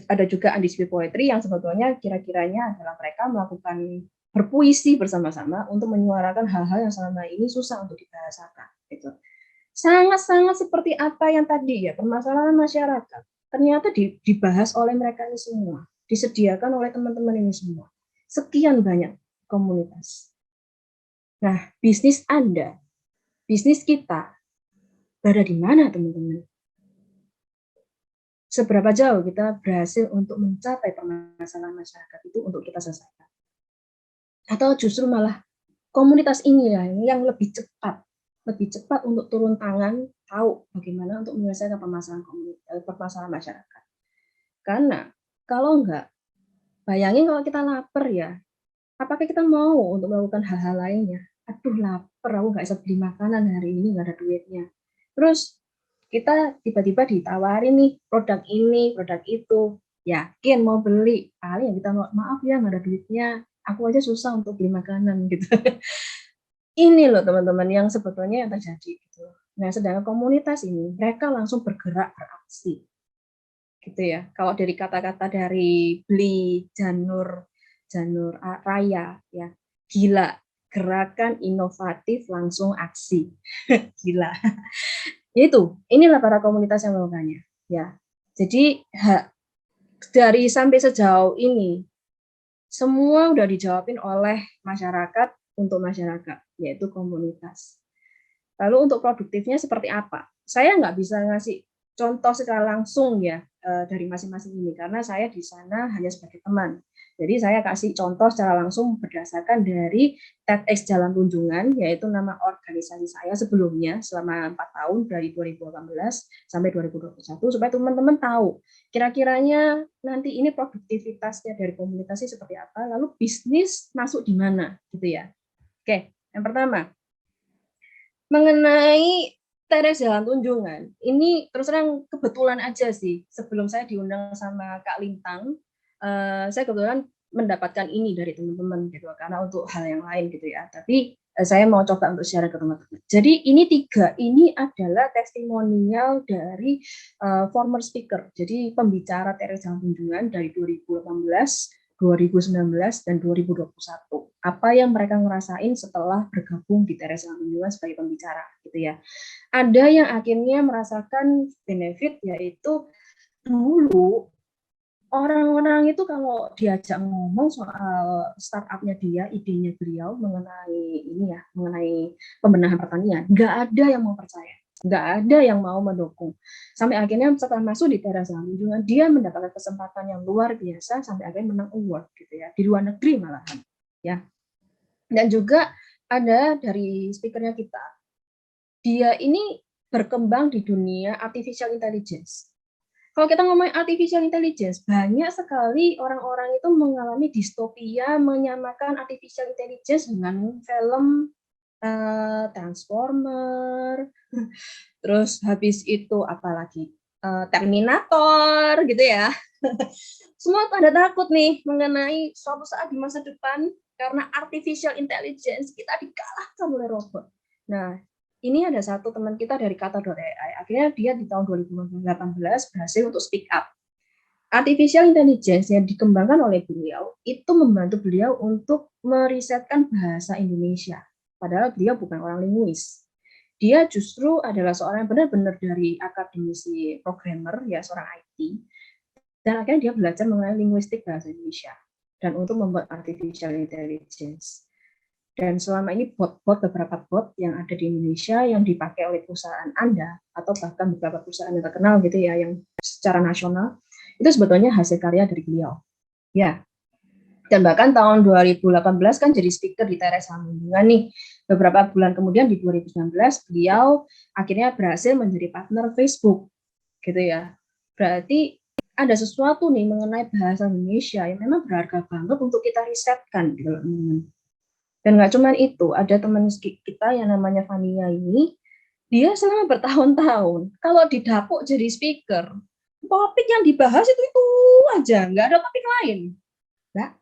Ada juga Undisputed Poetry yang sebetulnya kira-kiranya adalah mereka melakukan berpuisi bersama-sama untuk menyuarakan hal-hal yang selama ini susah untuk dibahasakan. Gitu. Sangat-sangat seperti apa yang tadi ya, permasalahan masyarakat ternyata dibahas oleh mereka ini semua, disediakan oleh teman-teman ini semua. Sekian banyak komunitas. Nah, bisnis Anda, bisnis kita, berada di mana teman-teman? Seberapa jauh kita berhasil untuk mencapai permasalahan masyarakat itu untuk kita selesaikan? Atau justru malah komunitas ini yang lebih cepat untuk turun tangan, tahu bagaimana untuk menyelesaikan permasalahan masyarakat. Karena kalau enggak, bayangin kalau kita lapar ya, apakah kita mau untuk melakukan hal-hal lainnya? Aduh lapar, aku nggak bisa beli makanan hari ini, nggak ada duitnya. Terus kita tiba-tiba ditawarin nih produk ini, produk itu, yakin mau beli, paling kita maaf ya nggak ada duitnya, aku aja susah untuk beli makanan gitu. Ini loh teman-teman yang sebetulnya yang terjadi gitu. Nah, sedangkan komunitas ini mereka langsung bergerak beraksi. Gitu ya. Kalau dari kata-kata dari Bli Janur Raya ya. Gila, gerakan inovatif langsung aksi. Gila. Itu, inilah para komunitas yang melakukannya ya. Jadi dari sampai sejauh ini semua udah dijawabin oleh masyarakat untuk masyarakat, yaitu komunitas. Lalu untuk produktifnya seperti apa? Saya nggak bisa ngasih contoh secara langsung ya dari masing-masing ini, karena saya di sana hanya sebagai teman. Jadi saya kasih contoh secara langsung berdasarkan dari TEDx Jalan Tunjungan, yaitu nama organisasi saya sebelumnya selama 4 tahun dari 2018 sampai 2021, supaya teman-teman tahu kira-kiranya nanti ini produktivitasnya dari komunitas seperti apa, lalu bisnis masuk di mana gitu ya. Oke, yang pertama mengenai TEDx Jalan Tunjungan, ini terus terang kebetulan aja sih, sebelum saya diundang sama Kak Lintang, saya kebetulan mendapatkan ini dari teman-teman gitu, karena untuk hal yang lain gitu ya. Tapi saya mau coba untuk share ke teman-teman. Jadi ini 3 ini adalah testimonial dari former speaker. Jadi pembicara TEDx Jalan Tunjungan dari 2018, 2019 dan 2021. Apa yang mereka ngerasain setelah bergabung di TEDx Jalan Tunjungan sebagai pembicara gitu ya. Ada yang akhirnya merasakan benefit, yaitu dulu orang-orang itu kalau diajak ngomong soal startupnya dia, idenya beliau mengenai ini ya, mengenai pembenahan pertanian, nggak ada yang mau percaya, nggak ada yang mau mendukung. Sampai akhirnya setelah masuk di teras Junjungan, dia mendapatkan kesempatan yang luar biasa sampai akhirnya menang award gitu ya, di luar negeri malahan ya. Dan juga ada dari speakernya kita, dia ini berkembang di dunia artificial intelligence. Kalau kita ngomongin artificial intelligence, banyak sekali orang-orang itu mengalami distopia menyamakan artificial intelligence dengan film Transformer, terus habis itu apalagi Terminator gitu ya. Semua pada takut nih mengenai suatu saat di masa depan karena artificial intelligence kita dikalahkan oleh robot. Nah, ini ada satu teman kita dari Kata.ai. Akhirnya dia di tahun 2018 berhasil untuk speak up. Artificial intelligence yang dikembangkan oleh beliau itu membantu beliau untuk merisetkan bahasa Indonesia. Padahal beliau bukan orang linguis. Dia justru adalah seorang yang benar-benar dari akademisi programmer, ya seorang IT. Dan akhirnya dia belajar mengenai linguistik bahasa Indonesia dan untuk membuat artificial intelligence. Dan selama ini beberapa bot yang ada di Indonesia yang dipakai oleh perusahaan Anda atau bahkan beberapa perusahaan yang terkenal gitu ya, yang secara nasional, itu sebetulnya hasil karya dari beliau. Ya. Dan bahkan tahun 2018 kan jadi speaker di Teras Junjungan nih. Beberapa bulan kemudian di 2019 beliau akhirnya berhasil menjadi partner Facebook gitu ya. Berarti ada sesuatu nih mengenai bahasa Indonesia yang memang berharga banget untuk kita risetkan gitu. Dan nggak cuma itu, ada teman kita yang namanya Fania ini, dia selama bertahun-tahun, kalau didapuk jadi speaker, topik yang dibahas itu aja, nggak ada topik lain. Nah,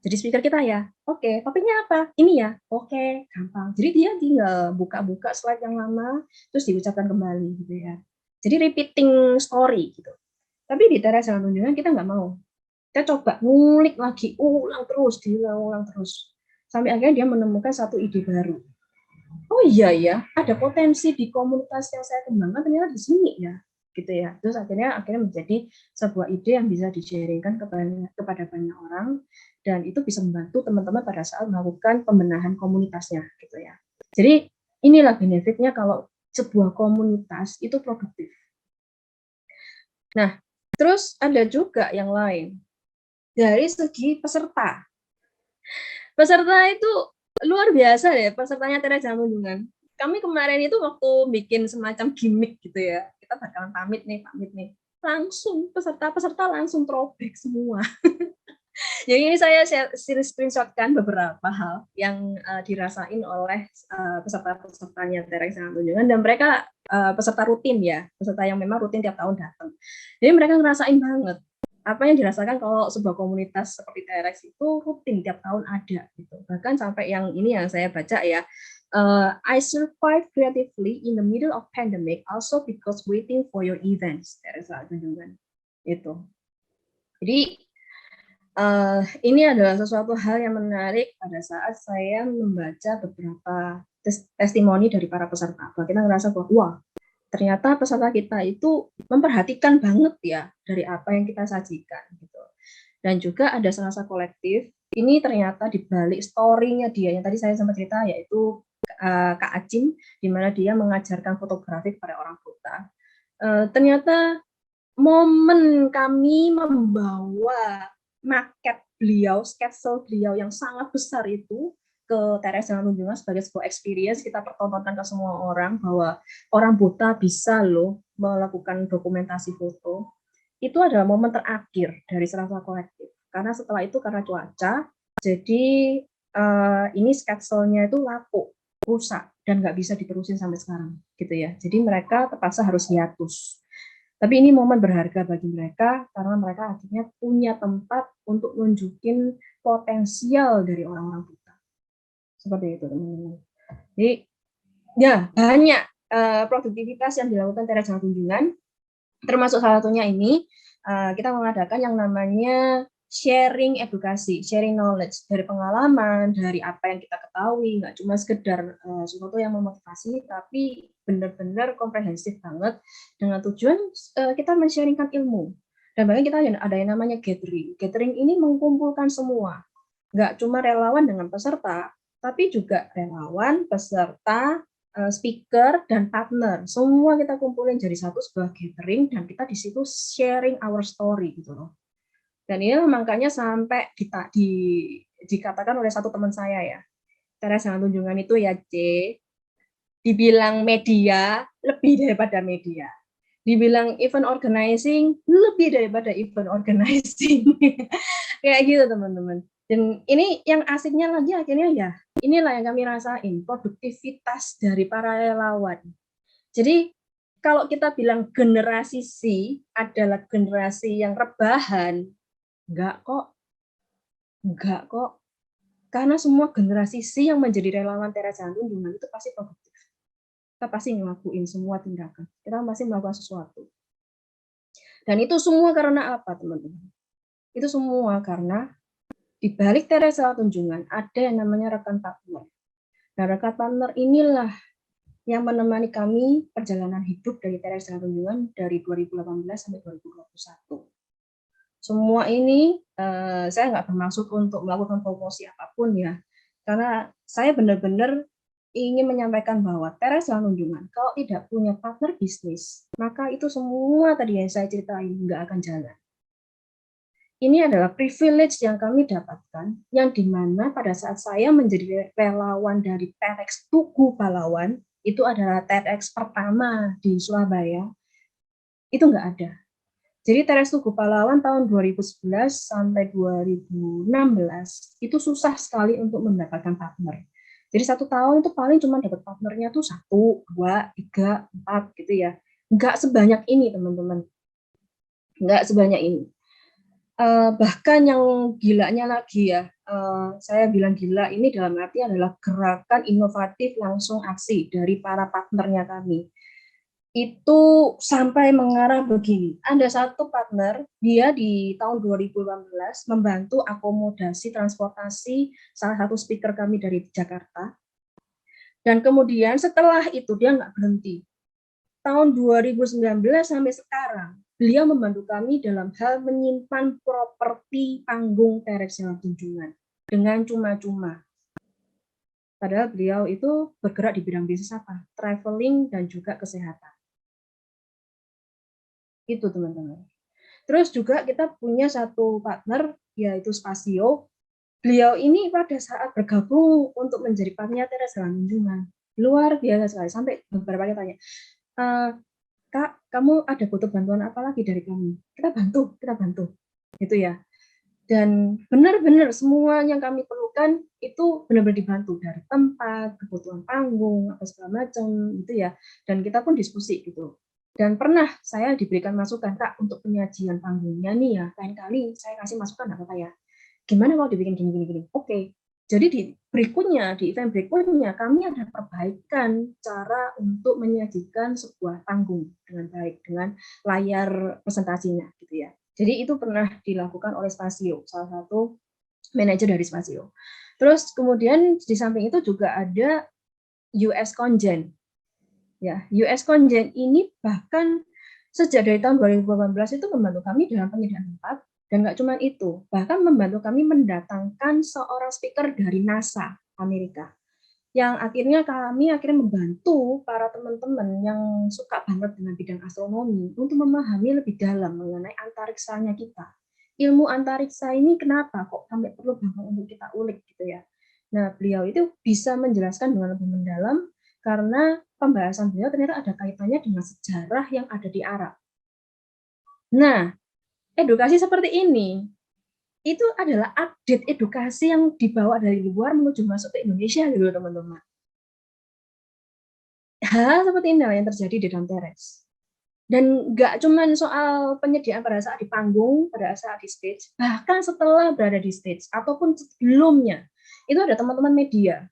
jadi speaker kita ya, oke, topiknya apa? Ini ya, oke, gampang. Jadi dia tinggal buka-buka slide yang lama, terus diucapkan kembali gitu ya. Jadi repeating story gitu. Tapi di Teras Junjungan kita nggak mau. Kita coba ngulik lagi, ulang terus. Sampai akhirnya dia menemukan satu ide baru. Oh iya ya, ada potensi di komunitas yang saya kembangkan ternyata di sini ya, gitu ya. Terus akhirnya menjadi sebuah ide yang bisa di-sharingkan kepada banyak orang, dan itu bisa membantu teman-teman pada saat melakukan pembenahan komunitasnya, gitu ya. Jadi inilah benefitnya kalau sebuah komunitas itu produktif. Nah, terus ada juga yang lain dari segi peserta. Peserta itu luar biasa deh, pesertanya Teras Junjungan. Kami kemarin itu waktu bikin semacam gimmick gitu ya, kita bakalan pamit nih, langsung peserta langsung throwback semua. Jadi ini saya screenshotkan beberapa hal yang dirasain oleh peserta-pesertanya Teras Junjungan, dan mereka peserta rutin ya, peserta yang memang rutin tiap tahun datang. Jadi mereka ngerasain banget apa yang dirasakan kalau sebuah komunitas seperti Teras itu rutin tiap tahun ada gitu. Bahkan sampai yang ini yang saya baca ya, I survive creatively in the middle of pandemic also because waiting for your events. Teras Junjungan itu. Jadi ini adalah sesuatu hal yang menarik pada saat saya membaca beberapa testimoni dari para peserta. Bahwa kita ngerasa bahwa wah, ternyata peserta kita itu memperhatikan banget ya dari apa yang kita sajikan gitu. Dan juga ada selasa kolektif. Ini ternyata di balik story-nya dia yang tadi saya sempat cerita, yaitu Kak Acim, di mana dia mengajarkan fotografi kepada orang buta. Ternyata momen kami membawa maket beliau, sketsel beliau yang sangat besar itu ke Teras Junjungan sebagai sebuah experience, kita pertontonkan ke semua orang bahwa orang buta bisa loh melakukan dokumentasi foto. Itu adalah momen terakhir dari selasa kolektif. Karena setelah itu karena cuaca, jadi ini sketselnya itu lapuk, rusak, dan nggak bisa diterusin sampai sekarang, gitu ya. Jadi mereka terpaksa harus hiatus. Tapi ini momen berharga bagi mereka karena mereka akhirnya punya tempat untuk nunjukin potensial dari orang-orang buta. Seperti itu, teman-teman. Jadi ya banyak produktivitas yang dilakukan Teras Junjungan, termasuk salah satunya ini kita mengadakan yang namanya sharing edukasi, sharing knowledge dari pengalaman, dari apa yang kita ketahui, nggak cuma sekedar sesuatu yang memotivasi, tapi benar-benar komprehensif banget dengan tujuan kita men-sharingkan ilmu. Dan bahkan kita ada yang namanya gathering. Gathering ini mengumpulkan semua, nggak cuma relawan dengan peserta, tapi juga relawan, peserta, speaker, dan partner. Semua kita kumpulin jadi satu sebuah gathering, dan kita di situ sharing our story gitu loh. Dan ini makanya sampai dikatakan oleh satu teman saya ya, Teres Jalan Tunjungan itu ya C, dibilang media lebih daripada media. Dibilang event organizing lebih daripada event organizing. Kayak gitu teman-teman. Dan ini yang asiknya lagi akhirnya ya, inilah yang kami rasain, produktivitas dari para relawan. Jadi kalau kita bilang generasi C adalah generasi yang rebahan, enggak kok. Karena semua generasi C yang menjadi relawan Teres Jalan Tunjungan itu pasti produktif. Kita pasti ngelakuin semua tindakan. Kita pasti melakukan sesuatu. Dan itu semua karena apa, teman-teman? Itu semua karena di balik Teres Jalan Tunjungan ada yang namanya rekan partner. Nah, rekan partner inilah yang menemani kami perjalanan hidup dari Teres Jalan Tunjungan dari 2018 sampai 2021. Semua ini saya nggak bermaksud untuk melakukan promosi apapun ya, karena saya benar-benar ingin menyampaikan bahwa Teres Jalan Tunjungan kalau tidak punya partner bisnis, maka itu semua tadi yang saya ceritain nggak akan jalan. Ini adalah privilege yang kami dapatkan, yang dimana pada saat saya menjadi relawan dari TEDx Tugu Pahlawan, itu adalah TEDx pertama di Surabaya, itu nggak ada. Jadi TEDx Tugu Pahlawan tahun 2011 sampai 2016 itu susah sekali untuk mendapatkan partner. Jadi 1 tahun itu paling cuma dapat partnernya tuh 1, 2, 3, 4 gitu ya. Nggak sebanyak ini teman-teman. Nggak sebanyak ini. Bahkan yang gilanya lagi ya, saya bilang gila ini dalam arti adalah gerakan inovatif langsung aksi dari para partnernya kami. Itu sampai mengarah begini. Ada satu partner, dia di tahun 2018 membantu akomodasi transportasi salah satu speaker kami dari Jakarta. Dan kemudian setelah itu dia nggak berhenti. Tahun 2019 sampai sekarang, beliau membantu kami dalam hal menyimpan properti panggung Teres Jalan Tunjungan dengan cuma-cuma. Padahal beliau itu bergerak di bidang bisnis apa? Traveling dan juga kesehatan. Itu teman-teman. Terus juga kita punya satu partner, yaitu Spasio. Beliau ini pada saat bergabung untuk menjadi partner Teres Jalan Tunjungan, luar biasa sekali. Sampai beberapa kali tanya, Kak, kamu ada butuh bantuan apa lagi dari kami? Kita bantu, gitu ya. Dan benar-benar semua yang kami perlukan itu benar-benar dibantu dari tempat, kebutuhan panggung, apa segala macam, gitu ya. Dan kita pun diskusi gitu. Dan pernah saya diberikan masukan, Kak, untuk penyajian panggungnya nih ya, lain kali saya kasih masukan apa ya. Gimana kalau dibikin gini. Oke. Jadi di event berikutnya, kami ada perbaikan cara untuk menyajikan sebuah panggung dengan baik, dengan layar presentasinya gitu ya. Jadi itu pernah dilakukan oleh Spasio, salah satu manajer dari Spasio. Terus kemudian di samping itu juga ada US Congen. Ya, US Congen ini bahkan sejak dari tahun 2018 itu membantu kami dalam penyediaan tempat. Dan nggak cuma itu, bahkan membantu kami mendatangkan seorang speaker dari NASA Amerika. Yang kami akhirnya membantu para teman-teman yang suka banget dengan bidang astronomi untuk memahami lebih dalam mengenai antariksanya kita. Ilmu antariksa ini kenapa kok sampai perlu banget untuk kita ulik gitu ya. Nah, beliau itu bisa menjelaskan dengan lebih mendalam karena pembahasan beliau ternyata ada kaitannya dengan sejarah yang ada di Arab. Nah, edukasi seperti ini itu adalah update edukasi yang dibawa dari luar menuju masuk ke Indonesia gitu teman-teman. Hal seperti ini yang terjadi di dalam Teres. Dan nggak cuma soal penyediaan pada saat di panggung, pada saat di stage, bahkan setelah berada di stage ataupun sebelumnya, itu ada teman-teman media.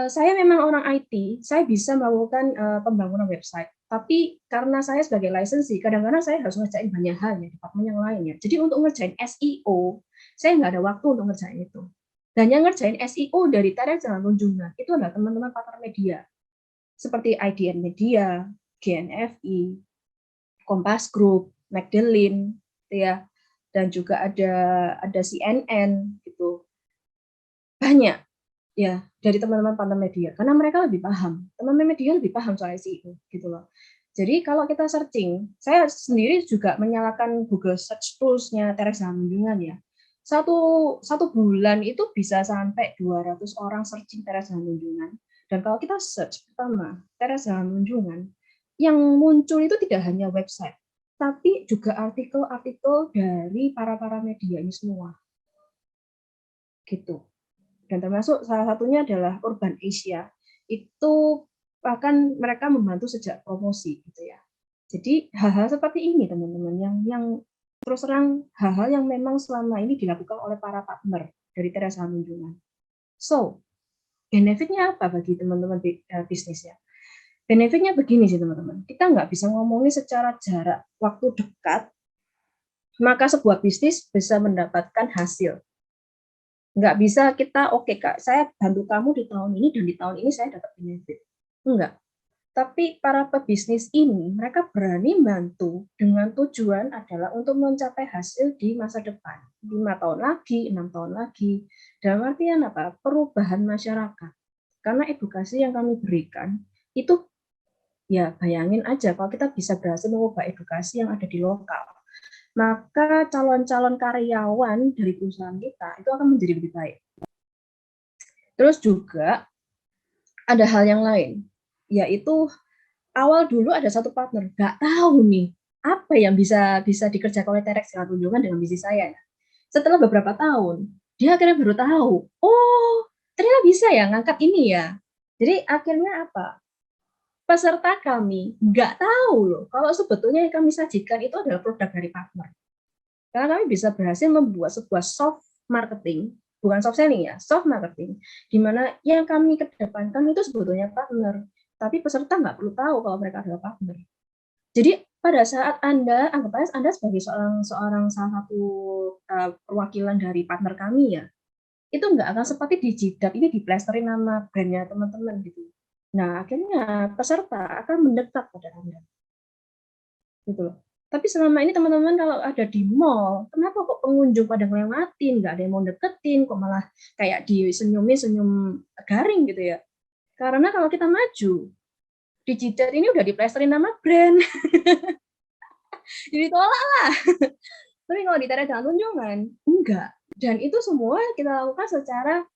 Saya memang orang IT, saya bisa melakukan pembangunan website. Tapi karena saya sebagai licensee, kadang-kadang saya harus ngerjain banyak hal ya, departemen yang lain ya. Jadi untuk ngerjain SEO, saya nggak ada waktu untuk ngerjain itu. Dan yang ngerjain SEO dari Teres Jalan Tunjungan, itu adalah teman-teman partner media. Seperti IDN Media, GNFI, Kompas Group, Magdalene, gitu ya. Dan juga ada CNN gitu. Banyak ya dari teman-teman partner media karena mereka lebih paham. Teman-teman media lebih paham soal SEO gitu loh. Jadi kalau kita searching, saya sendiri juga menyalakan Google Search Tools-nya Teresa Menjungan ya. Satu bulan itu bisa sampai 200 orang searching Teresa Menjungan. Dan kalau kita search pertama Teresa Menjungan, yang muncul itu tidak hanya website, tapi juga artikel-artikel dari para media ini semua. Gitu. Dan termasuk salah satunya adalah Urban Asia. Itu bahkan mereka membantu sejak promosi gitu ya. Jadi hal-hal seperti ini teman-teman yang terus terang hal-hal yang memang selama ini dilakukan oleh para partner dari Teresa Menjungan. So, benefitnya apa bagi teman-teman bisnis ya? Benefitnya begini sih teman-teman, kita nggak bisa ngomongin secara jarak waktu dekat, maka sebuah bisnis bisa mendapatkan hasil. Nggak bisa kita, oke Kak, saya bantu kamu di tahun ini dan di tahun ini saya dapat benefit. Enggak. Tapi para pebisnis ini, mereka berani bantu dengan tujuan adalah untuk mencapai hasil di masa depan. 5 tahun lagi, 6 tahun lagi. Dalam artian apa? Perubahan masyarakat. Karena edukasi yang kami berikan, itu ya bayangin aja kalau kita bisa berhasil mengubah edukasi yang ada di lokal, maka calon-calon karyawan dari perusahaan kita itu akan menjadi lebih baik. Terus juga ada hal yang lain, yaitu awal dulu ada satu partner, nggak tahu nih apa yang bisa dikerjakan oleh Terex dengan kunjungan dengan bisnis saya. Setelah beberapa tahun, dia akhirnya baru tahu, oh ternyata bisa ya ngangkat ini ya. Jadi akhirnya apa? Peserta kami nggak tahu loh kalau sebetulnya yang kami sajikan itu adalah produk dari partner. Karena kami bisa berhasil membuat sebuah soft marketing, bukan soft selling ya, soft marketing, di mana yang kami kedepankan itu sebetulnya partner, tapi peserta nggak perlu tahu kalau mereka adalah partner. Jadi pada saat Anda, anggap aja Anda sebagai seorang salah satu perwakilan dari partner kami ya, itu nggak akan seperti di jidat ini diplesterin nama brandnya teman-teman gitu. Nah akhirnya peserta akan mendekat pada Anda, gitu loh. Tapi selama ini teman-teman kalau ada di mall, kenapa kok pengunjung pada ngelewatin, nggak ada yang mau deketin, kok malah kayak disenyumin senyum garing gitu ya? Karena kalau kita maju, di jidat ini udah diplesterin nama brand, jadi tolak lah. Tapi kalau di Tera Jangan Tunjungan, enggak. Dan itu semua kita lakukan secara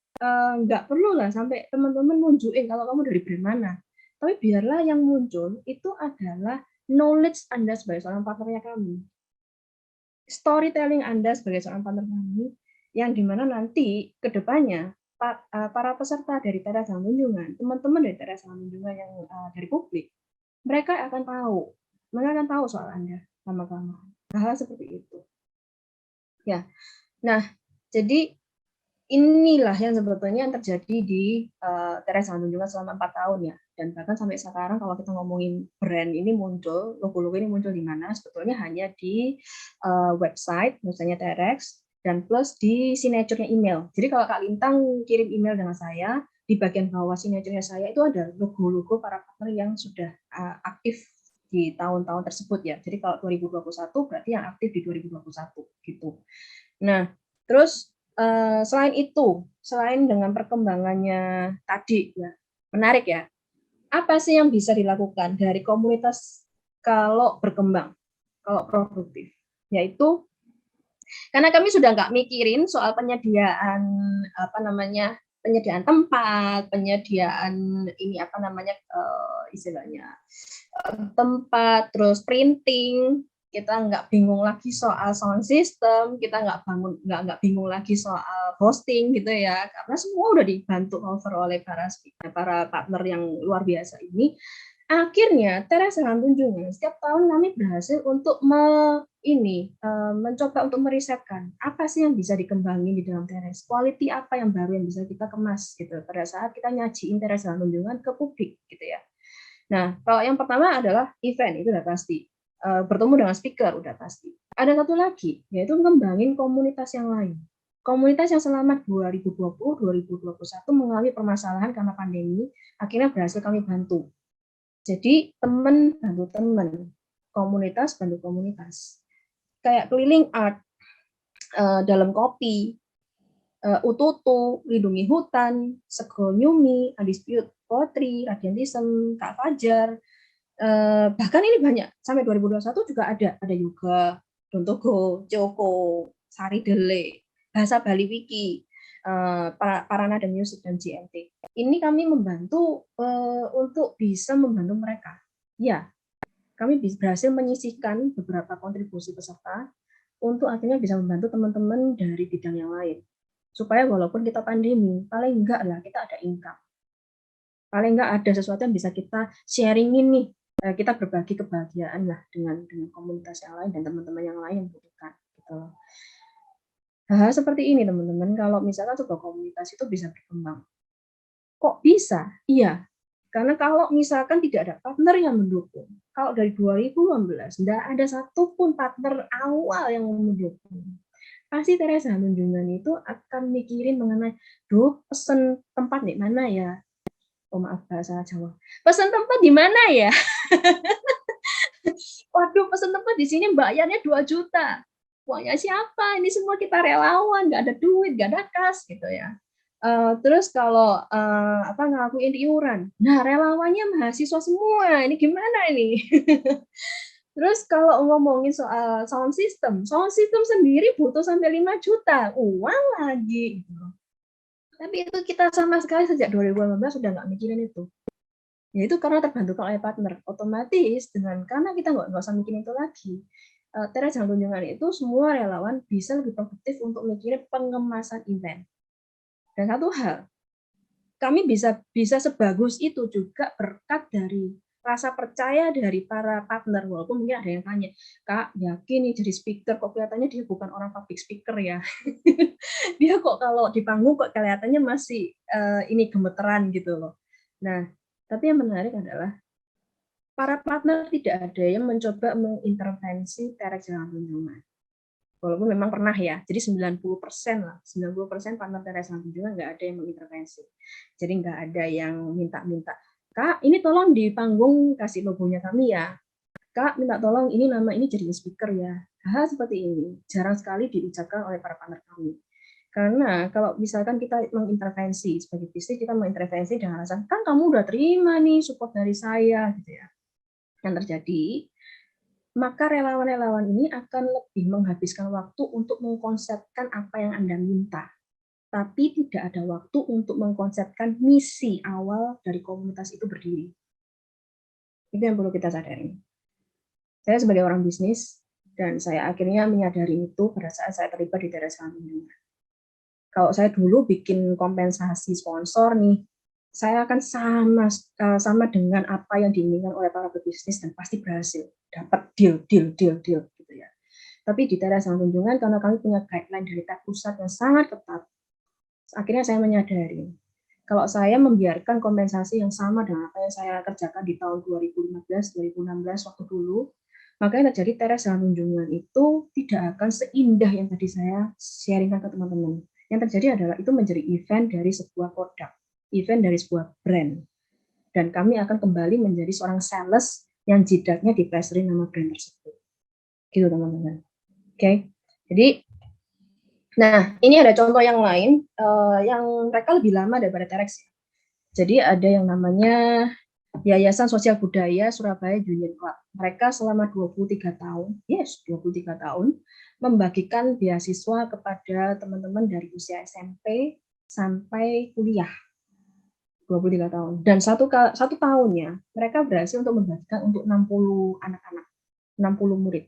nggak perlu lah sampai teman-teman nunjukin kalau kamu dari brand mana. Tapi biarlah yang muncul itu adalah knowledge Anda sebagai seorang partnernya kami. Storytelling Anda sebagai seorang partner kami, yang dimana nanti ke depannya para peserta dari Tera Jangan Tunjungan, teman-teman dari Tera Jangan Tunjungan yang dari publik, mereka akan tahu soal Anda sama-sama. Hal-hal seperti itu. Ya, nah jadi inilah yang sebetulnya yang terjadi di Teresa Tunjungan selama 4 tahun ya. Dan bahkan sampai sekarang kalau kita ngomongin brand ini muncul, logo-logo ini muncul di mana? Sebetulnya hanya di website, misalnya Terex, dan plus di signature-nya email. Jadi kalau Kak Lintang kirim email dengan saya, di bagian bawah signature-nya saya itu ada logo-logo para partner yang sudah aktif di tahun-tahun tersebut ya. Jadi kalau 2021 berarti yang aktif di 2021 gitu. Nah, terus selain itu, selain dengan perkembangannya tadi ya, menarik ya. Apa sih yang bisa dilakukan dari komunitas kalau berkembang, kalau produktif? Yaitu karena kami sudah nggak mikirin soal penyediaan penyediaan tempat, penyediaan ini istilahnya tempat, terus printing, kita nggak bingung lagi soal sound system, kita nggak bingung lagi soal hosting gitu ya, karena semua udah dibantu cover oleh para partner yang luar biasa ini. Akhirnya Teresa Tunjungan setiap tahun kami berhasil untuk mencoba untuk merisetkan apa sih yang bisa dikembangin di dalam Teres, quality apa yang baru yang bisa kita kemas gitu pada saat kita nyajiin Teresa Tunjungan ke publik gitu ya. Nah, kalau yang pertama adalah event, itu udah pasti. Bertemu dengan speaker, udah pasti. Ada satu lagi, yaitu mengembangin komunitas yang lain. Komunitas yang selama 2020-2021 mengalami permasalahan karena pandemi, akhirnya berhasil kami bantu. Jadi, teman bantu teman, komunitas bantu komunitas. kayak keliling art, dalam kopi, Ututu, Lindungi Hutan, Sego Nyumi, Undisputed Poetry, Radiantism, Kak Fajar, bahkan ini banyak, sampai 2021 juga ada Yoga, Dontogo, Joko, Sari Dele, Bahasa Bali Wiki, Paranada Music, dan GMT. Ini kami membantu untuk bisa membantu mereka. Ya, kami berhasil menyisihkan beberapa kontribusi peserta untuk akhirnya bisa membantu teman-teman dari bidang yang lain. Supaya walaupun kita pandemi, paling enggak lah kita ada income. Paling enggak ada sesuatu yang bisa kita sharingin nih. Kita berbagi kebahagiaan lah dengan komunitas yang lain dan teman-teman yang lain butuhkan. Gitu. Hal seperti ini teman-teman, kalau misalkan sebuah komunitas itu bisa berkembang. Kok bisa? Iya, karena kalau misalkan tidak ada partner yang mendukung, kalau dari 2015 tidak ada satupun partner awal yang mendukung, pasti Teresa Tunjungan itu akan mikirin mengenai, duh pesen tempat di mana ya? Oh maaf bahasa Jawa. Pesen tempat di mana ya? Waduh, pesen tempat di sini bayarnya 2 juta. Uangnya siapa? Ini semua kita relawan, nggak ada duit, nggak ada kas gitu ya. Terus kalau ngelakuin iuran, nah relawannya mahasiswa semua, ini gimana ini? Terus kalau ngomongin soal sound system sendiri butuh sampai 5 juta, uang lagi. Tapi itu kita sama sekali sejak 2015 sudah nggak mikirin itu. Ya itu karena terbantu oleh partner. Otomatis karena kita nggak usah mikirin itu lagi. Teresa Tunjungan itu semua relawan bisa lebih produktif untuk mikirin pengemasan event. Dan satu hal, kami bisa sebagus itu juga berkat dari rasa percaya dari para partner. Walaupun mungkin ada yang tanya, Kak, yakin nih jadi speaker, kok kelihatannya dia bukan orang public speaker ya. Dia kok kalau di panggung kok kelihatannya masih ini gemeteran gitu loh. Nah, tapi yang menarik adalah para partner tidak ada yang mencoba mengintervensi Teresa Tunjungan. Walaupun memang pernah ya, jadi 90% lah, 90% partner Teresa Tunjungan nggak ada yang mengintervensi. Jadi nggak ada yang minta-minta, Kak, ini tolong di panggung kasih logonya kami ya. Kak, minta tolong ini nama ini jadi speaker ya. Hal seperti ini jarang sekali diucapkan oleh para partner kami. Karena kalau misalkan kita mengintervensi sebagai bisnis, kita mengintervensi dengan alasan, kan kamu udah terima nih support dari saya, gitu ya. Yang terjadi, maka relawan-relawan ini akan lebih menghabiskan waktu untuk mengkonsepkan apa yang Anda minta. Tapi tidak ada waktu untuk mengkonsepkan misi awal dari komunitas itu berdiri. Itu yang perlu kita sadari. Saya sebagai orang bisnis, dan saya akhirnya menyadari itu pada saat saya terlibat di Teresa Tunjungan. Kalau saya dulu bikin kompensasi sponsor nih, saya akan sama dengan apa yang diinginkan oleh para pebisnis dan pasti berhasil dapat deal gitu ya. Tapi di Teresa Tunjungan karena kami punya guideline dari pusat yang sangat ketat, akhirnya saya menyadari kalau saya membiarkan kompensasi yang sama dengan apa yang saya kerjakan di tahun 2015-2016 waktu dulu, maka yang terjadi Teresa Tunjungan itu tidak akan seindah yang tadi saya sharingkan ke teman-teman. Yang terjadi adalah itu menjadi event dari sebuah produk, event dari sebuah brand. Dan kami akan kembali menjadi seorang sales yang jidatnya dipressuri nama brand tersebut. Gitu teman-teman. Oke. Jadi, nah ini ada contoh yang lain yang mereka lebih lama daripada Terex. Jadi ada yang namanya Yayasan Sosial Budaya Surabaya Union Club. Mereka selama 23 tahun, 23 tahun, membagikan beasiswa kepada teman-teman dari usia SMP sampai kuliah. 23 tahun. Dan satu tahunnya, mereka berhasil untuk membagikan untuk 60 anak-anak, 60 murid.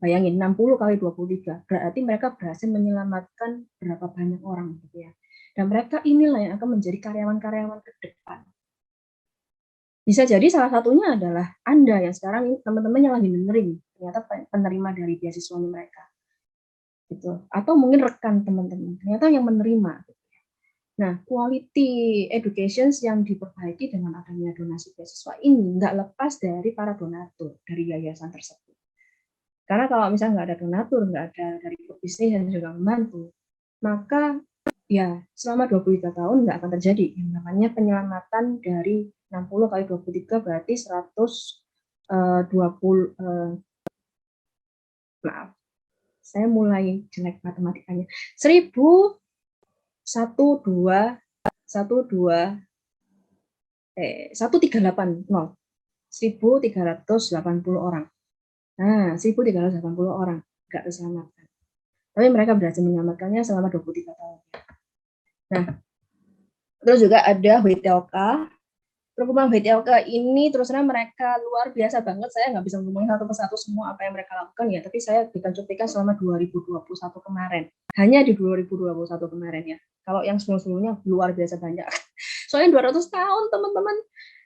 Bayangin, 60 kali 23. Berarti mereka berhasil menyelamatkan berapa banyak orang. Gitu ya. Dan mereka inilah yang akan menjadi karyawan-karyawan ke depan. Bisa jadi salah satunya adalah Anda yang sekarang teman-teman yang lagi dengerin, ternyata penerima dari beasiswa mereka. Gitu. Atau mungkin rekan teman-teman, ternyata yang menerima. Nah, quality education yang diperbaiki dengan adanya donasi beasiswa ini nggak lepas dari para donatur dari yayasan tersebut. Karena kalau misalnya nggak ada donatur, nggak ada dari pebisnis yang juga membantu, maka ya selama 23 tahun nggak akan terjadi yang namanya penyelamatan dari 60 kali 23 berarti 120 maaf Saya mulai jelek matematikanya. 1.000 1380 orang. Nah, 1380 orang nggak terselamatkan. Tapi mereka berhasil menyelamatkannya selama 23 tahun. Nah, terus juga ada WTOK. Perkumpulan WTOK ini terus terang mereka luar biasa banget. Saya nggak bisa ngomongin satu persatu semua apa yang mereka lakukan ya, tapi saya berikan cuplikan selama 2021 kemarin. Hanya di 2021 kemarin ya. Kalau yang sebelum-sebelumnya luar biasa banyak. Soalnya 200 tahun, teman-teman.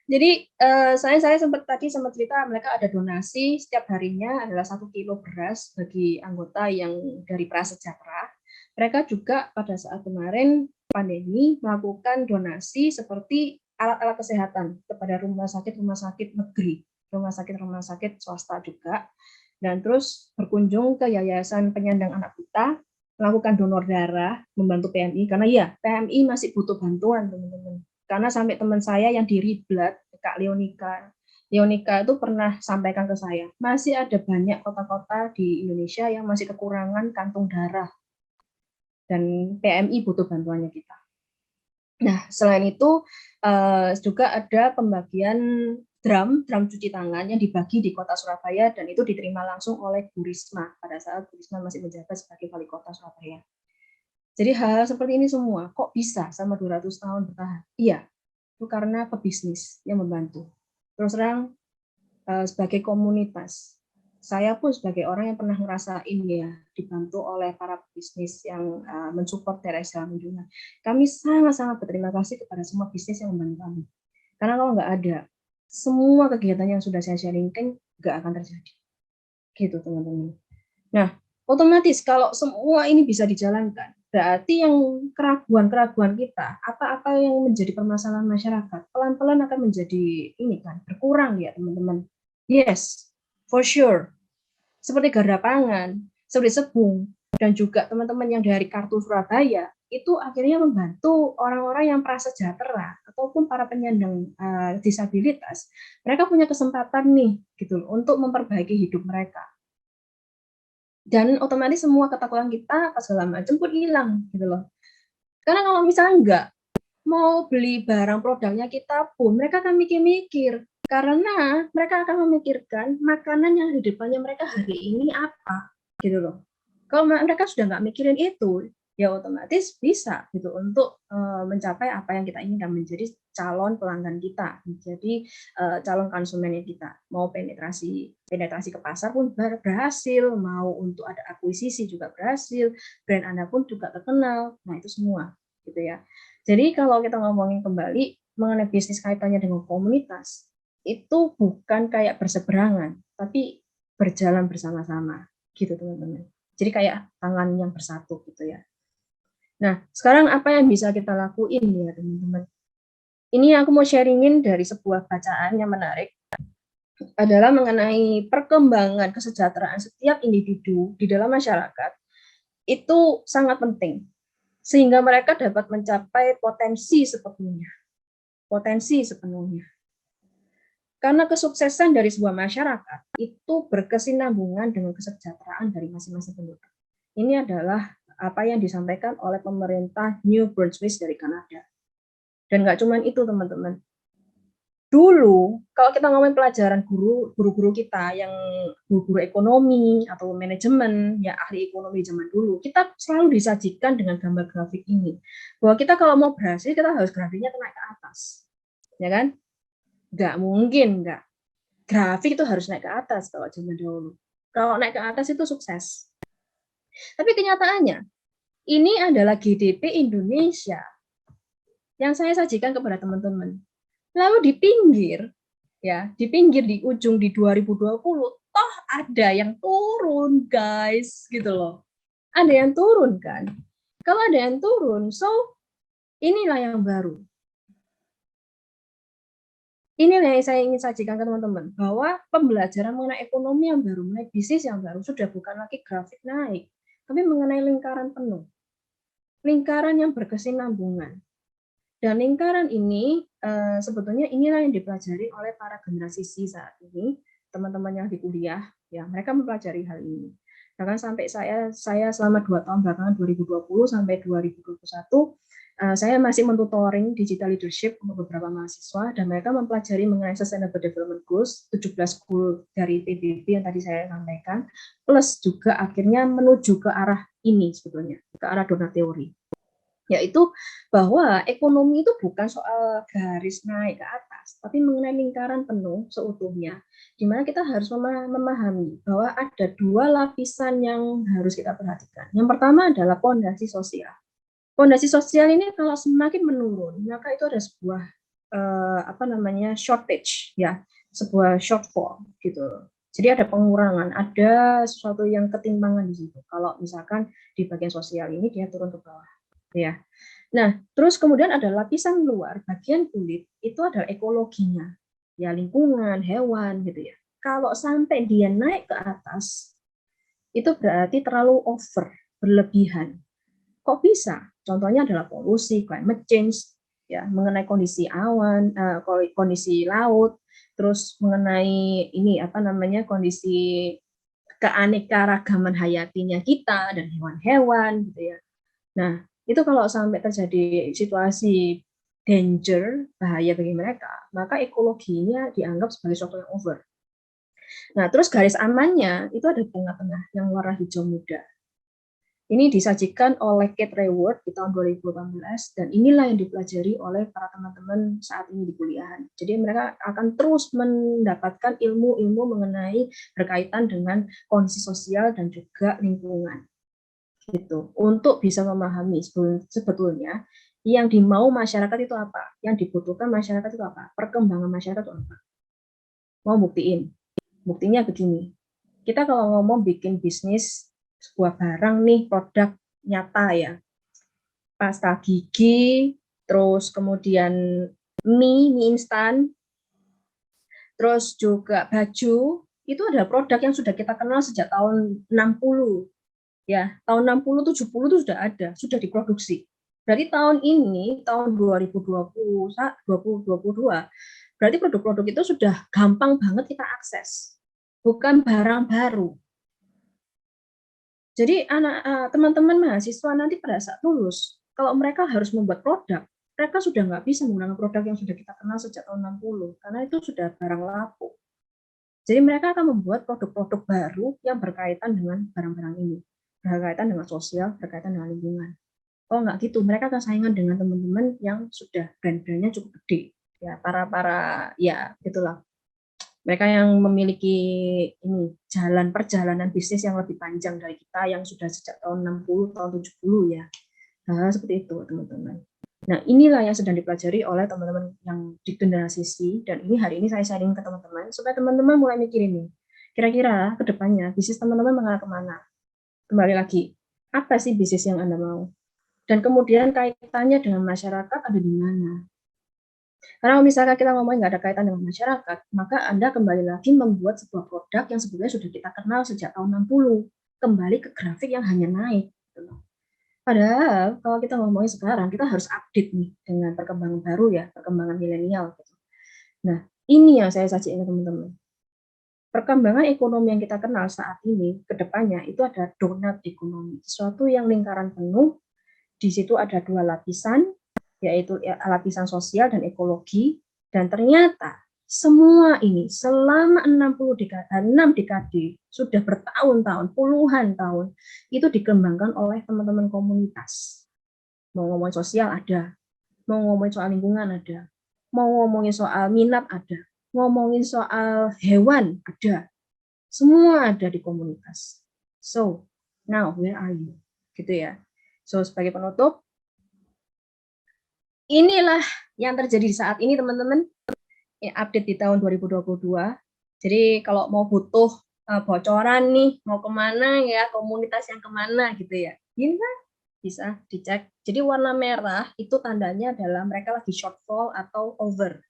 Jadi saya sempat cerita mereka ada donasi setiap harinya adalah 1 kilo beras bagi anggota yang dari prasejahtera. Mereka juga pada saat kemarin pandemi melakukan donasi seperti alat-alat kesehatan kepada rumah sakit negeri, rumah sakit swasta juga, dan terus berkunjung ke Yayasan Penyandang Anak Buta, melakukan donor darah, membantu PMI, karena ya PMI masih butuh bantuan, teman-teman. Karena sampai teman saya yang di Riblat, Kak Leonika itu pernah sampaikan ke saya, masih ada banyak kota-kota di Indonesia yang masih kekurangan kantung darah, dan PMI butuh bantuannya kita. Nah, selain itu juga ada pembagian drum cuci tangan yang dibagi di kota Surabaya, dan itu diterima langsung oleh Bu Risma pada saat Bu Risma masih menjabat sebagai wali kota Surabaya. Jadi hal seperti ini semua kok bisa sama 200 tahun bertahan? Iya, itu karena pebisnis yang membantu. Terus terang sebagai komunitas, saya pun sebagai orang yang pernah ngerasain ya dibantu oleh para bisnis yang mensupport daerah Islam Kunjungan. Kami sangat-sangat berterima kasih kepada semua bisnis yang membantu kami. Karena kalau nggak ada, semua kegiatan yang sudah saya sharingkan nggak akan terjadi. Gitu teman-teman. Nah, otomatis kalau semua ini bisa dijalankan, berarti yang keraguan-keraguan kita, apa-apa yang menjadi permasalahan masyarakat, pelan-pelan akan menjadi ini kan, berkurang ya teman-teman. Yes, for sure. Seperti garda pangan, seperti Sebung, dan juga teman-teman yang dari Kartu Surabaya, itu akhirnya membantu orang-orang yang prasejahtera ataupun para penyandang disabilitas. Mereka punya kesempatan nih gitu untuk memperbaiki hidup mereka. Dan otomatis semua ketakutan kita apa segala macam pun hilang gitu loh. Karena kalau misalnya enggak mau beli barang produknya kita pun mereka akan mikir-mikir, karena mereka akan memikirkan makanan yang di depannya mereka hari ini apa gitu loh. Kalau mereka sudah nggak mikirin itu, ya otomatis bisa gitu untuk mencapai apa yang kita inginkan, menjadi calon pelanggan kita, menjadi calon konsumennya kita. Mau penetrasi ke pasar pun berhasil, mau untuk ada akuisisi juga berhasil, brand Anda pun juga terkenal. Nah itu semua gitu ya. Jadi kalau kita ngomongin kembali mengenai bisnis kaitannya dengan komunitas, itu bukan kayak berseberangan, tapi berjalan bersama-sama gitu teman-teman. Jadi kayak tangan yang bersatu gitu ya. Nah, sekarang apa yang bisa kita lakuin ya teman-teman? Ini aku mau sharingin dari sebuah bacaan yang menarik, adalah mengenai perkembangan kesejahteraan setiap individu di dalam masyarakat. Itu sangat penting, sehingga mereka dapat mencapai potensi sepenuhnya. Karena kesuksesan dari sebuah masyarakat itu berkesinambungan dengan kesejahteraan dari masing-masing penduduk. Ini adalah apa yang disampaikan oleh pemerintah New Brunswick dari Kanada. Dan nggak cuma itu teman-teman. Dulu kalau kita ngomongin pelajaran guru-guru kita yang guru ekonomi atau manajemen, ya ahli ekonomi zaman dulu, kita selalu disajikan dengan gambar grafik ini. Bahwa kita kalau mau berhasil kita harus grafiknya naik ke atas. Ya kan? Nggak mungkin, nggak. Grafik itu harus naik ke atas kalau zaman dulu. Kalau naik ke atas itu sukses. Tapi kenyataannya, ini adalah GDP Indonesia yang saya sajikan kepada teman-teman. Lalu di pinggir di ujung di 2020, toh ada yang turun, guys, gitu loh. Ada yang turun kan? Kalau ada yang turun, so inilah yang baru. Inilah yang saya ingin sajikan ke teman-teman, bahwa pembelajaran mengenai ekonomi yang baru, mengenai bisnis yang baru, sudah bukan lagi grafik naik, tapi mengenai lingkaran penuh. Lingkaran yang berkesinambungan. Dan lingkaran ini sebetulnya inilah yang dipelajari oleh para generasi Z saat ini, teman-teman yang di kuliah, ya mereka mempelajari hal ini. Bahkan sampai saya selama 2 tahun belakangan 2020 sampai 2021 saya masih mentutoring digital leadership untuk beberapa mahasiswa dan mereka mempelajari mengenai Sustainable Development Goals, 17 goal dari PBB yang tadi saya sampaikan, plus juga akhirnya menuju ke arah ini sebetulnya, ke arah donut teori. Yaitu bahwa ekonomi itu bukan soal garis naik ke atas, tapi mengenai lingkaran penuh seutuhnya, di mana kita harus memahami bahwa ada 2 lapisan yang harus kita perhatikan. Yang pertama adalah fondasi sosial. Fondasi sosial ini kalau semakin menurun, maka itu ada sebuah shortage ya, sebuah shortfall gitu. Jadi ada pengurangan, ada sesuatu yang ketimpangan di situ. Kalau misalkan di bagian sosial ini dia turun ke bawah, ya. Nah, terus kemudian ada lapisan luar, bagian kulit itu adalah ekologinya, ya lingkungan, hewan gitu ya. Kalau sampai dia naik ke atas, itu berarti terlalu over, berlebihan. Kok bisa? Contohnya adalah polusi, climate change, ya mengenai kondisi awan, kondisi laut, terus mengenai ini kondisi keanekaragaman hayatinya kita dan hewan-hewan gitu ya. Nah, itu kalau sampai terjadi situasi danger, bahaya bagi mereka, maka ekologinya dianggap sebagai sesuatu yang over. Nah, terus garis amannya itu ada di tengah-tengah yang warna hijau muda. Ini disajikan oleh Kate Raworth di tahun 2018 dan inilah yang dipelajari oleh para teman-teman saat ini di kuliahan. Jadi mereka akan terus mendapatkan ilmu-ilmu mengenai berkaitan dengan kondisi sosial dan juga lingkungan. Gitu. Untuk bisa memahami sebetulnya yang dimau masyarakat itu apa, yang dibutuhkan masyarakat itu apa, perkembangan masyarakat itu apa. Mau buktiin. Buktinya begini. Kita kalau ngomong bikin bisnis sebuah barang nih, produk nyata ya, pasta gigi, terus kemudian mie instan, terus juga baju, itu adalah produk yang sudah kita kenal sejak tahun 60. Ya, tahun 60, 70 itu sudah ada, sudah diproduksi. Berarti tahun ini, tahun 2022, berarti produk-produk itu sudah gampang banget kita akses. Bukan barang baru. Jadi teman-teman mahasiswa nanti pada saat lulus, kalau mereka harus membuat produk, mereka sudah nggak bisa menggunakan produk yang sudah kita kenal sejak tahun 60, karena itu sudah barang lapuk. Jadi mereka akan membuat produk-produk baru yang berkaitan dengan barang-barang ini, berkaitan dengan sosial, berkaitan dengan lingkungan. Oh nggak gitu, mereka akan saingan dengan teman-teman yang sudah brand-brandnya cukup gede, ya para ya gitulah. Mereka yang memiliki ini perjalanan bisnis yang lebih panjang dari kita yang sudah sejak tahun 60, tahun 70 ya. Nah, seperti itu teman-teman. Nah, inilah yang sedang dipelajari oleh teman-teman yang di generasi C dan ini hari ini saya sharing ke teman-teman supaya teman-teman mulai mikir ini. Kira-kira ke depannya bisnis teman-teman mengarah kemana? Kembali lagi, apa sih bisnis yang Anda mau? Dan kemudian kaitannya dengan masyarakat ada di mana? Karena misalkan kita ngomongin nggak ada kaitan dengan masyarakat, maka Anda kembali lagi membuat sebuah produk yang sebetulnya sudah kita kenal sejak tahun 60. Kembali ke grafik yang hanya naik. Padahal kalau kita ngomongin sekarang, kita harus update nih dengan perkembangan baru ya, perkembangan milenial. Nah, ini yang saya sajikan ke teman-teman. Perkembangan ekonomi yang kita kenal saat ini, ke depannya itu ada donut ekonomi. Sesuatu yang lingkaran penuh, di situ ada 2 lapisan, yaitu lapisan sosial dan ekologi, dan ternyata semua ini selama 6 dekade sudah bertahun-tahun, puluhan tahun, itu dikembangkan oleh teman-teman komunitas. Mau ngomongin sosial ada, mau ngomongin soal lingkungan ada, mau ngomongin soal minat ada, ngomongin soal hewan ada, semua ada di komunitas. So, now where are you? Gitu ya. So, sebagai penutup, inilah yang terjadi di saat ini teman-teman, update di tahun 2022. Jadi kalau mau butuh bocoran nih, mau kemana ya, komunitas yang kemana gitu ya, bisa dicek. Jadi warna merah itu tandanya adalah mereka lagi shortfall atau over.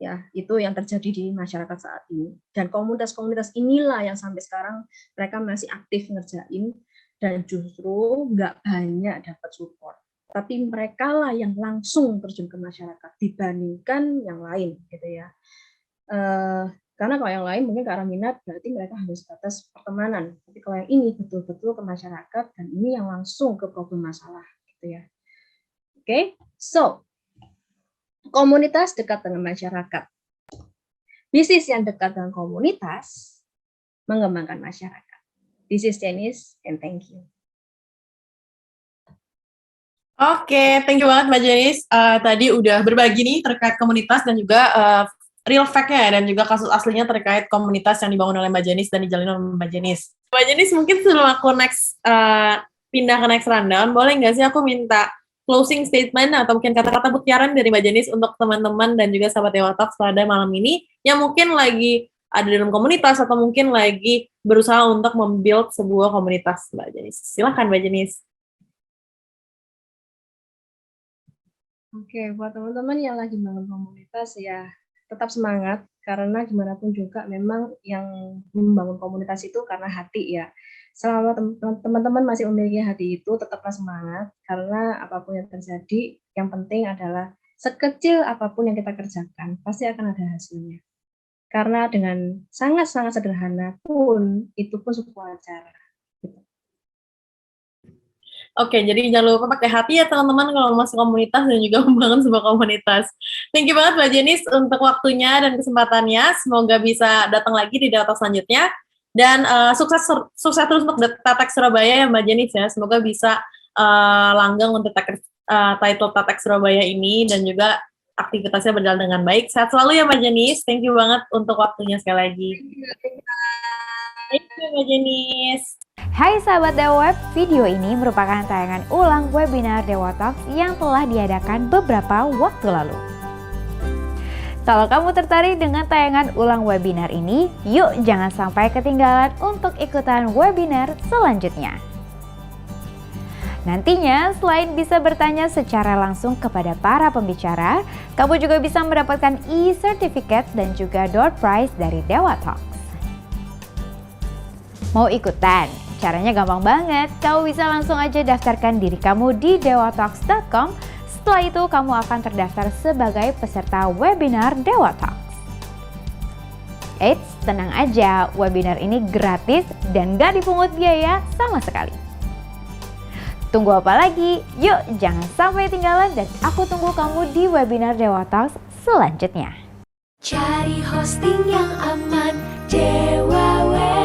Ya, itu yang terjadi di masyarakat saat ini. Dan komunitas-komunitas inilah yang sampai sekarang mereka masih aktif ngerjain dan justru nggak banyak dapat support. Tapi mereka lah yang langsung terjun ke masyarakat dibandingkan yang lain gitu ya. Karena kalau yang lain mungkin ke arah minat, berarti mereka hanya sebatas pertemanan. Tapi kalau yang ini betul-betul ke masyarakat, dan ini yang langsung ke problem masalah, gitu ya. Oke, so komunitas dekat dengan masyarakat. Bisnis yang dekat dengan komunitas mengembangkan masyarakat. This is Janice, and thank you. Oke, thank you banget Mbak Janice. Tadi udah berbagi nih terkait komunitas dan juga real fact-nya dan juga kasus aslinya terkait komunitas yang dibangun oleh Mbak Janice dan dijalin oleh Mbak Janice. Mbak Janice, mungkin sebelum aku pindah ke next rundown, boleh nggak sih aku minta closing statement atau mungkin kata-kata mutiara dari Mbak Janice untuk teman-teman dan juga sahabat Dewa Talks pada malam ini yang mungkin lagi ada dalam komunitas atau mungkin lagi berusaha untuk membuild sebuah komunitas, Mbak Janice. Silahkan Mbak Janice. Oke, buat teman-teman yang lagi bangun komunitas ya tetap semangat, karena gimana pun juga memang yang membangun komunitas itu karena hati ya. Selama teman-teman masih memiliki hati itu, tetaplah semangat, karena apapun yang terjadi, yang penting adalah sekecil apapun yang kita kerjakan, pasti akan ada hasilnya. Karena dengan sangat-sangat sederhana pun, itu pun sebuah cara. Oke, jadi jangan lupa pakai hati ya teman-teman kalau masuk komunitas dan juga membangun sebuah komunitas. Thank you banget Mbak Janice untuk waktunya dan kesempatannya. Semoga bisa datang lagi di data selanjutnya. Dan sukses terus untuk Tatex Surabaya ya Mbak Janice ya. Semoga bisa langgeng untuk title Tatex Surabaya ini dan juga aktivitasnya berjalan dengan baik. Sehat selalu ya Mbak Janice. Thank you banget untuk waktunya sekali lagi. Thank you Mbak Janice. Hai sahabat Dewa Web, video ini merupakan tayangan ulang webinar Dewa Talks yang telah diadakan beberapa waktu lalu. Kalau kamu tertarik dengan tayangan ulang webinar ini, yuk jangan sampai ketinggalan untuk ikutan webinar selanjutnya. Nantinya, selain bisa bertanya secara langsung kepada para pembicara, kamu juga bisa mendapatkan e-certificate dan juga door prize dari Dewa Talks. Mau ikutan? Caranya gampang banget, kamu bisa langsung aja daftarkan diri kamu di dewatalks.com. Setelah itu kamu akan terdaftar sebagai peserta webinar Dewa Talks. Eits, tenang aja, webinar ini gratis dan gak dipungut biaya sama sekali. Tunggu apa lagi? Yuk jangan sampai ketinggalan dan aku tunggu kamu di webinar Dewa Talks selanjutnya. Cari hosting yang aman, Dewa Web.